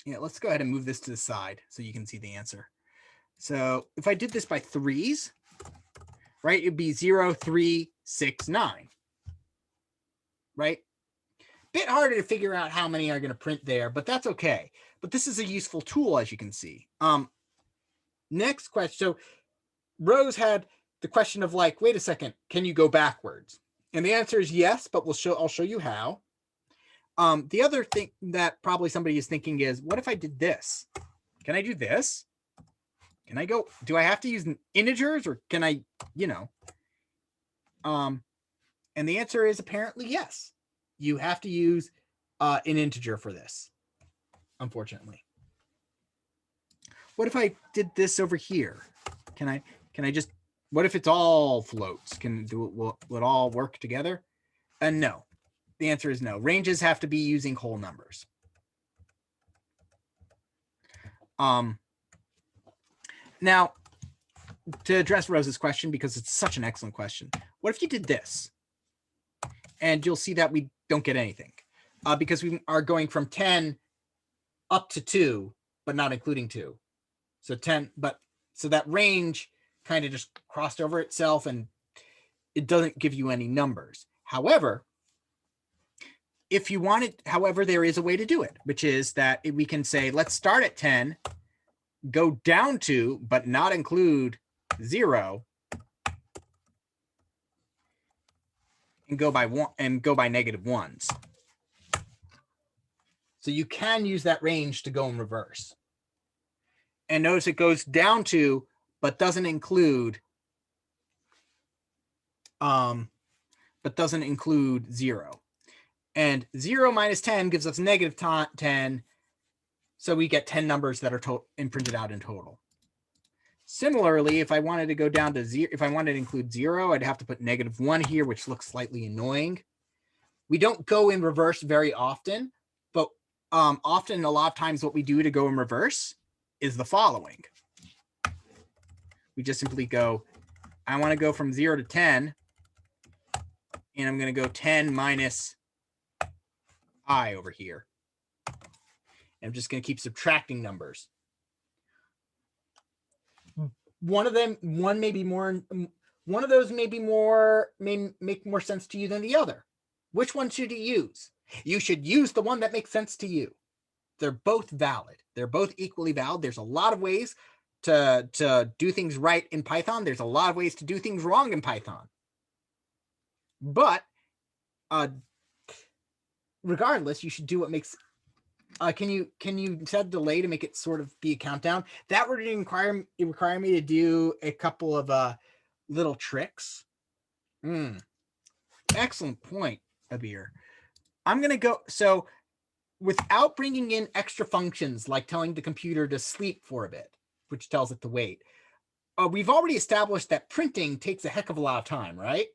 yeah, let's go ahead and move this to the side so you can see the answer. So if I did this by 3s, right, it'd be 0, 3, 6, 9, right? Bit harder to figure out how many are going to print there, but that's okay. But this is a useful tool, as you can see. Next question. So Rose had the question of like, wait a second, can you go backwards? And the answer is yes, but I'll show you how. The other thing that probably somebody is thinking is, what if I did this? Can I do this? Can I go? Do I have to use integers, or can I, and the answer is apparently yes. You have to use an integer for this, unfortunately. What if I did this over here? Can I just, what if it's all floats? Will it all work together? No. The answer is no. Ranges have to be using whole numbers. Now, to address Rose's question, because it's such an excellent question, what if you did this? And you'll see that we don't get anything because we are going from 10 up to 2, but not including 2. So 10, so that range kind of just crossed over itself, and it doesn't give you any numbers. However, if you wanted, there is a way to do it, which is that we can say, let's start at 10, go down to, but not include 0, and go by 1 and go by -1s. So you can use that range to go in reverse. And notice it goes down to, but doesn't include 0. And 0 minus 10 gives us -10. So we get 10 numbers that are imprinted out in total. Similarly, if I wanted to go down to 0, if I wanted to include 0, I'd have to put -1 here, which looks slightly annoying. We don't go in reverse very often, but often, a lot of times what we do to go in reverse is the following. We just simply go, I want to go from 0 to 10, and I'm going to go 10 minus I over here. And I'm just going to keep subtracting numbers. One of those may make more sense to you than the other. Which one should you use? You should use the one that makes sense to you. They're both valid. They're both equally valid. There's a lot of ways to do things right in Python. There's a lot of ways to do things wrong in Python. But regardless, you should do what makes. Can you set delay to make it sort of be a countdown? That would require me to do a couple of little tricks. Excellent point, Abir. I'm gonna go so without bringing in extra functions like telling the computer to sleep for a bit, which tells it to wait. We've already established that printing takes a heck of a lot of time, right?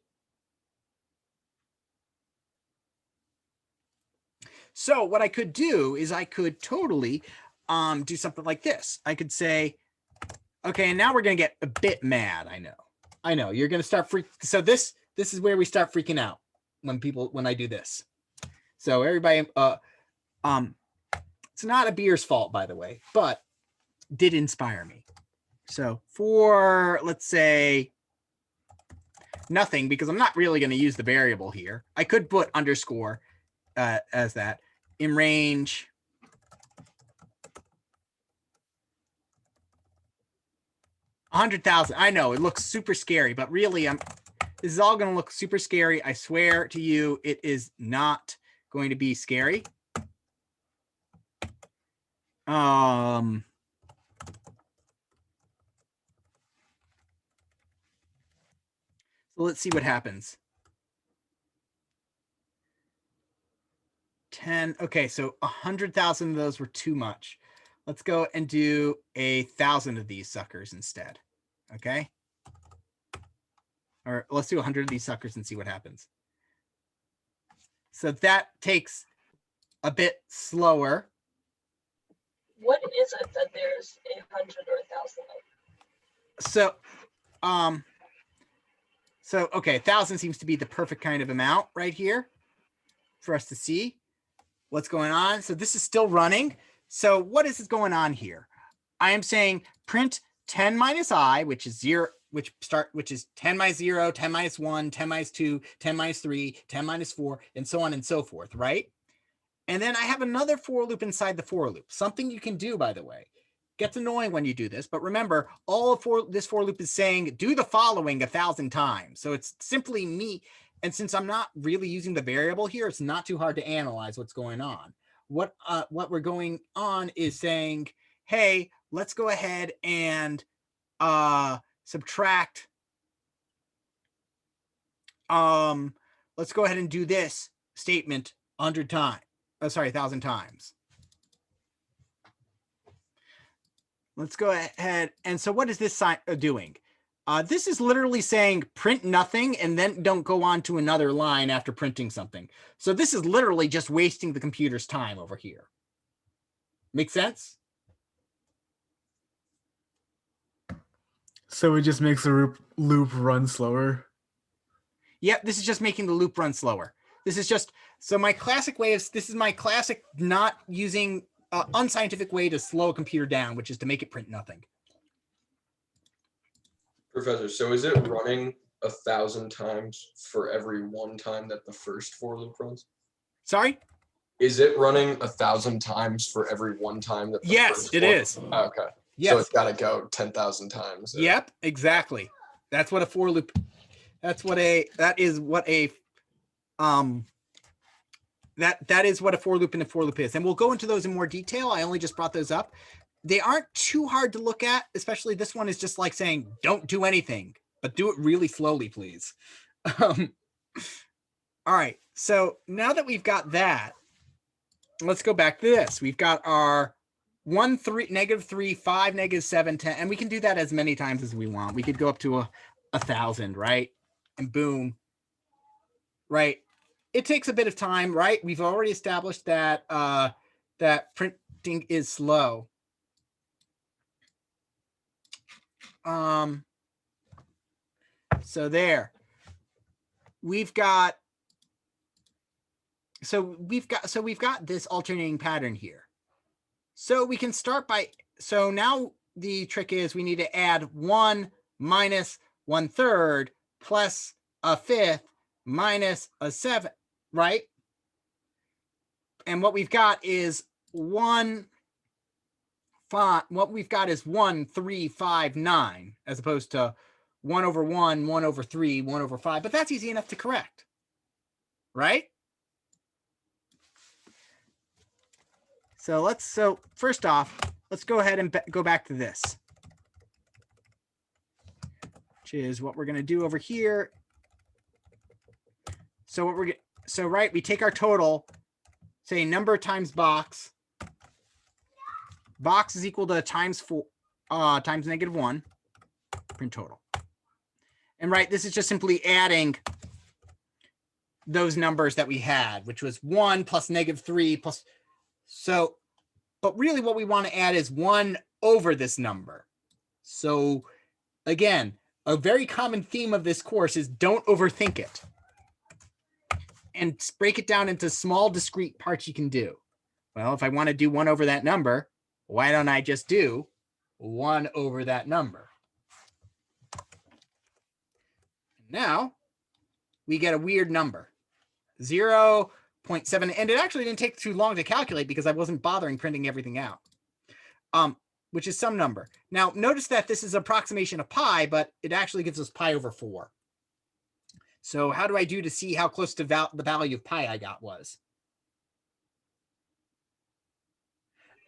So what I could do is I could totally do something like this. I could say, okay, and now we're going to get a bit mad. I know you're going to start So this is where we start freaking out when I do this. So everybody, it's not Abir's fault, by the way, but did inspire me. So for, let's say, nothing, because I'm not really going to use the variable here. I could put underscore as that in range. 100,000. I know it looks super scary, but really this is all going to look super scary. I swear to you, it is not going to be scary. So let's see what happens. 10. Okay, so 100,000 of those were too much. Let's go and do 1,000 of these suckers instead. Okay. Or let's do 100 of these suckers and see what happens. So that takes a bit slower. What is it that there's 100 or 1,000 of? So okay, 1,000 seems to be the perfect kind of amount right here for us to see what's going on. So this is still running. So what is going on here? I am saying print 10 minus I, which is 0, which is 10 minus 0, 10 minus 1, 10 minus 2, 10 minus 3, 10 minus 4, and so on and so forth, right? And then I have another for loop inside the for loop. Something you can do, by the way. Gets annoying when you do this, but remember, this for loop is saying do the following 1,000 times. So it's simply me. And since I'm not really using the variable here, it's not too hard to analyze what's going on. What we're going on is saying, hey, let's go ahead and subtract. Let's go ahead and do this statement 100 times. Oh, sorry, 1,000 times. Let's go ahead. And so what is this sign doing? This is literally saying print nothing and then don't go on to another line after printing something. So this is literally just wasting the computer's time over here. Make sense? So it just makes the loop run slower. Yep, this is just making the loop run slower. This is just, so my classic way is, this is my classic not using unscientific way to slow a computer down, which is to make it print nothing. Professor, so is it running 1,000 times for every one time that the first for loop runs? Sorry? Is it running 1,000 times for every one time that the Yes, first it for is. loop? Okay. Yes. So it's got to go 10,000 times. Yep, exactly. That's what a for loop, that is what a for loop and a for loop is. And we'll go into those in more detail. I only just brought those up. They aren't too hard to look at, especially this one is just like saying, don't do anything, but do it really slowly, please. All right, so now that we've got that, let's go back to this. We've got our 1, 3, -3, 5, -7, 10, and we can do that as many times as we want. We could go up to 1,000, right? And boom, right? It takes a bit of time, right? We've already established that that printing is slow. So there, we've got this alternating pattern here. So we can start by, so now the trick is we need to add 1 minus 1/3 plus 1/5 minus 1/7, right? And what we've got is 1, 5. What we've got is 1, 3, 5, 9, as opposed to 1/1, 1/3, 1/5. But that's easy enough to correct, right? So first off, let's go ahead and go back to this, which is what we're going to do over here. So right, we take our total, say number times box. Box is equal to times 4 times -1, print total. And right, this is just simply adding those numbers that we had, which was 1 plus -3 plus. So, but really what we want to add is 1 over this number. So again, a very common theme of this course is don't overthink it. And break it down into small discrete parts you can do. Well, if I want to do 1 over that number, why don't I just do 1 over that number? Now we get a weird number, 0.7, and it actually didn't take too long to calculate because I wasn't bothering printing everything out. which is some number. Now, notice that this is approximation of pi, but it actually gives us pi over 4. So how do I do to see how close to the value of pi I got was?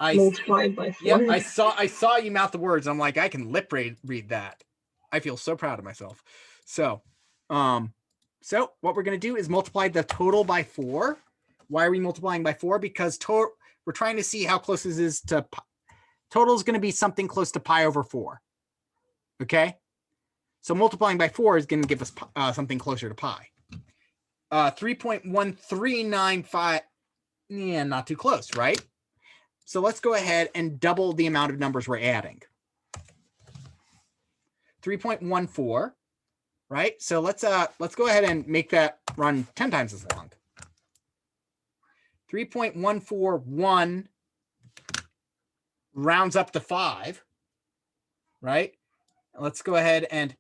Multiplied by 4. Yeah, I saw you mouth the words. I'm like, I can lip read that. I feel so proud of myself. So what we're going to do is multiply the total by 4. Why are we multiplying by 4? Because we're trying to see how close this is to pi. Total is going to be something close to pi over 4. Okay? So multiplying by 4 is going to give us something closer to pi. 3.1395. Yeah, not too close, right? So let's go ahead and double the amount of numbers we're adding. 3.14, right? So let's go ahead and make that run 10 times as long. 3.141 rounds up to 5, right? Let's go ahead and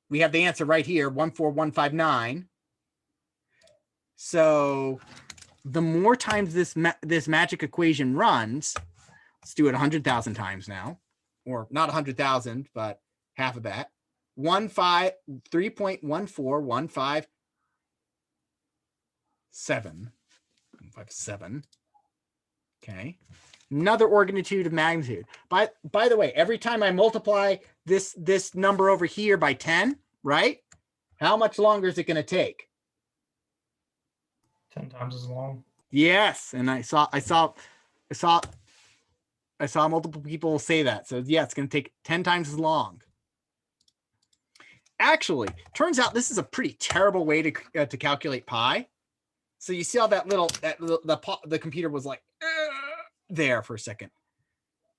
we have the answer right here, 14159. So the more times this magic equation runs, let's do it 100,000 times now, or not 100,000, but half of that. 3.14157. Okay. Another magnitude of magnitude. By the way, every time I multiply this number over here by 10, right? How much longer is it going to take? 10 times as long. Yes, and I saw multiple people say that. So yeah, it's going to take 10 times as long. Actually, turns out this is a pretty terrible way to calculate pi. So you see how the computer was like there for a second.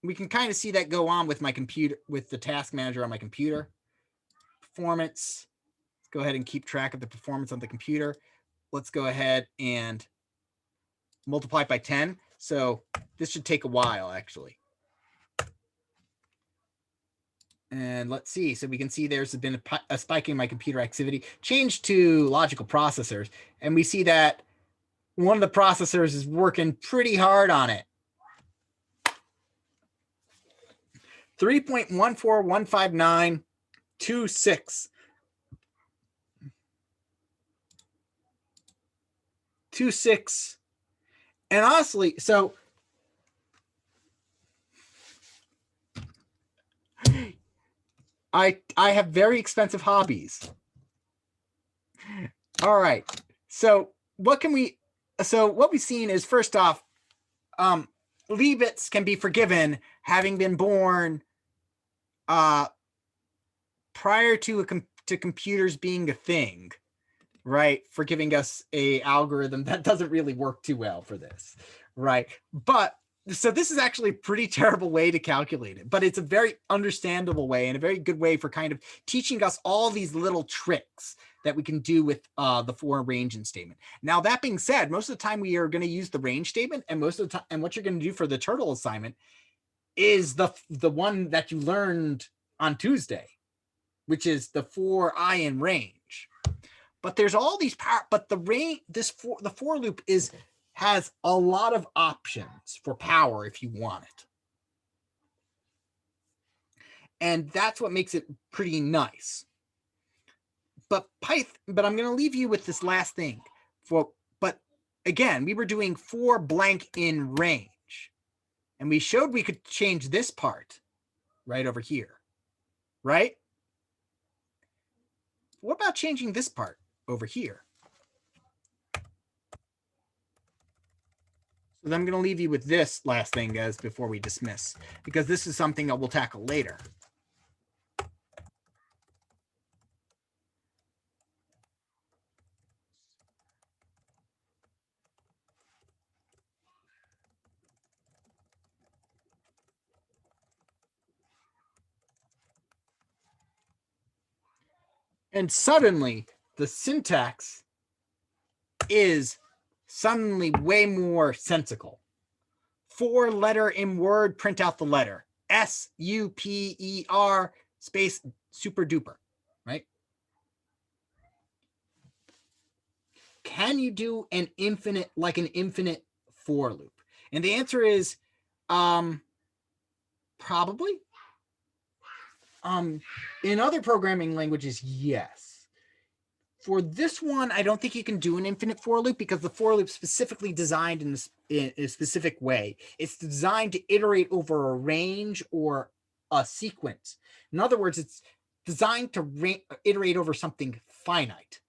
We can kind of see that go on with my computer, with the task manager on my computer. Performance. Let's go ahead and keep track of the performance on the computer. Let's go ahead and multiply it by 10. So this should take a while, actually. And let's see. So we can see there's been a spike in my computer activity. Change to logical processors. And we see that one of the processors is working pretty hard on it. 3.1415926. 26. And honestly, so I have very expensive hobbies. All right. So what we've seen is, first off, Leibniz can be forgiven, having been born prior to computers being a thing, right? For giving us a algorithm that doesn't really work too well for this, right? But so this is actually a pretty terrible way to calculate it, but it's a very understandable way and a very good way for kind of teaching us all these little tricks that we can do with the for arrangement statement. Now, that being said, most of the time we are going to use the range statement, and most of the time, and what you're going to do for the turtle assignment is the one that you learned on Tuesday, which is the for I in range. But there's all these but the for loop has a lot of options for power if you want it. And that's what makes it pretty nice. But I'm going to leave you with this last thing. But again, we were doing for blank in range. And we showed we could change this part right over here, right? What about changing this part over here? So I'm going to leave you with this last thing, guys, before we dismiss, because this is something that we'll tackle later. And suddenly, the syntax is suddenly way more sensical. 4 letter in Word, print out the letter. SUPER space super duper, right? Can you do an infinite for loop? And the answer is Probably. In other programming languages, yes. For this one, I don't think you can do an infinite for loop because the for loop specifically designed in a specific way. It's designed to iterate over a range or a sequence. In other words, it's designed to iterate over something finite.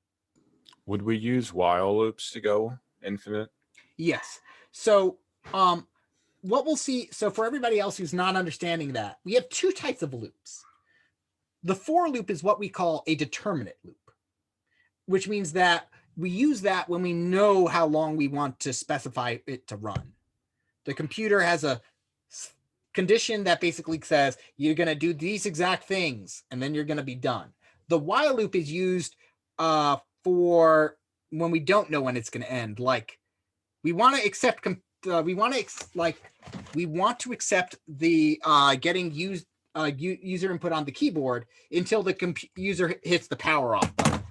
Would we use while loops to go infinite? Yes. So what we'll see, so for everybody else who's not understanding that, we have two types of loops. The for loop is what we call a determinate loop, which means that we use that when we know how long we want to specify it to run. The computer has a condition that basically says you're going to do these exact things and then you're going to be done. The while loop is used for when we don't know when it's going to end. Like we want to accept, we want to accept the getting used user input on the keyboard until the user hits the power off button.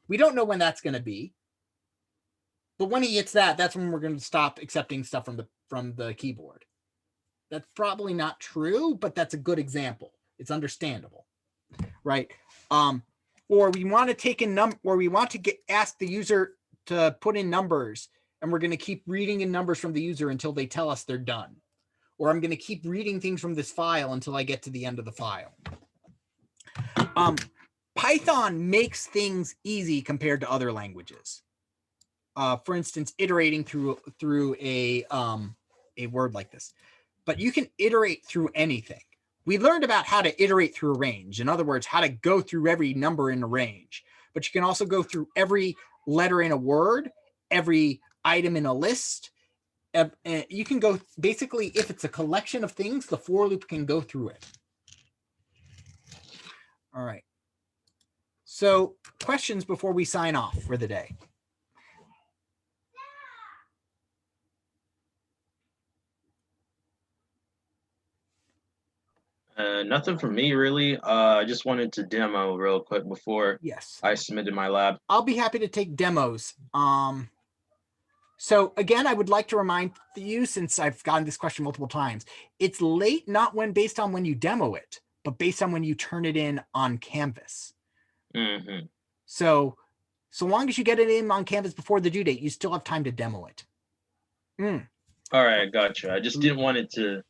We don't know when that's going to be, but when he hits that, that's when we're going to stop accepting stuff from the keyboard. That's probably not true, but that's a good example. It's understandable, right? Or we want to take in or we want to ask the user to put in numbers, and we're going to keep reading in numbers from the user until they tell us they're done. Or I'm going to keep reading things from this file until I get to the end of the file. Python makes things easy compared to other languages. For instance, iterating through a word like this. But you can iterate through anything. We learned about how to iterate through a range. In other words, how to go through every number in a range. But you can also go through every letter in a word, every item in a list. You can go, basically, if it's a collection of things, the for loop can go through it. All right. So questions before we sign off for the day? Nothing for me really. I just wanted to demo real quick before I submitted my lab. I'll be happy to take demos. So again, I would like to remind you, since I've gotten this question multiple times, it's late not based on when you demo it, but based on when you turn it in on Canvas. Mm-hmm. So long as you get it in on Canvas before the due date, you still have time to demo it. All right, gotcha. I just didn't want it to.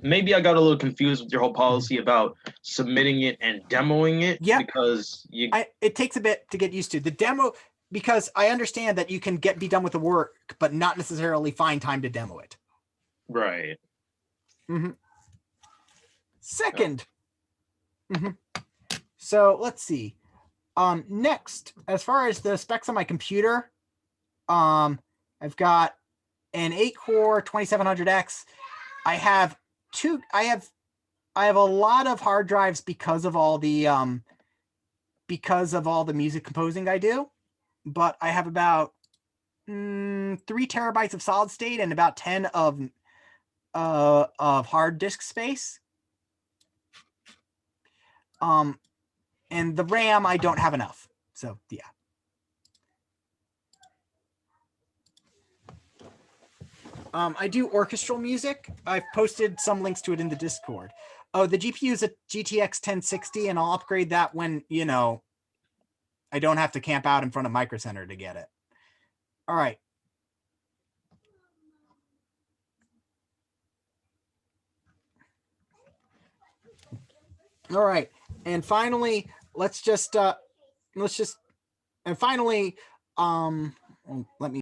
Maybe I got a little confused with your whole policy about submitting it and demoing it. Yeah, because it takes a bit to get used to the demo, because I understand that you can be done with the work, but not necessarily find time to demo it. Right. Mm-hmm. Second. Mm-hmm. So let's see. Next, as far as the specs on my computer, I've got an 8-core 2700X. I have a lot of hard drives because of all the music composing I do, but I have about 3 terabytes of solid state and about 10 of hard disk space. And the RAM, I don't have enough. So yeah. I do orchestral music. I've posted some links to it in the Discord. Oh, the GPU is a GTX 1060, and I'll upgrade that when, I don't have to camp out in front of Micro Center to get it. All right. All right. And finally, let me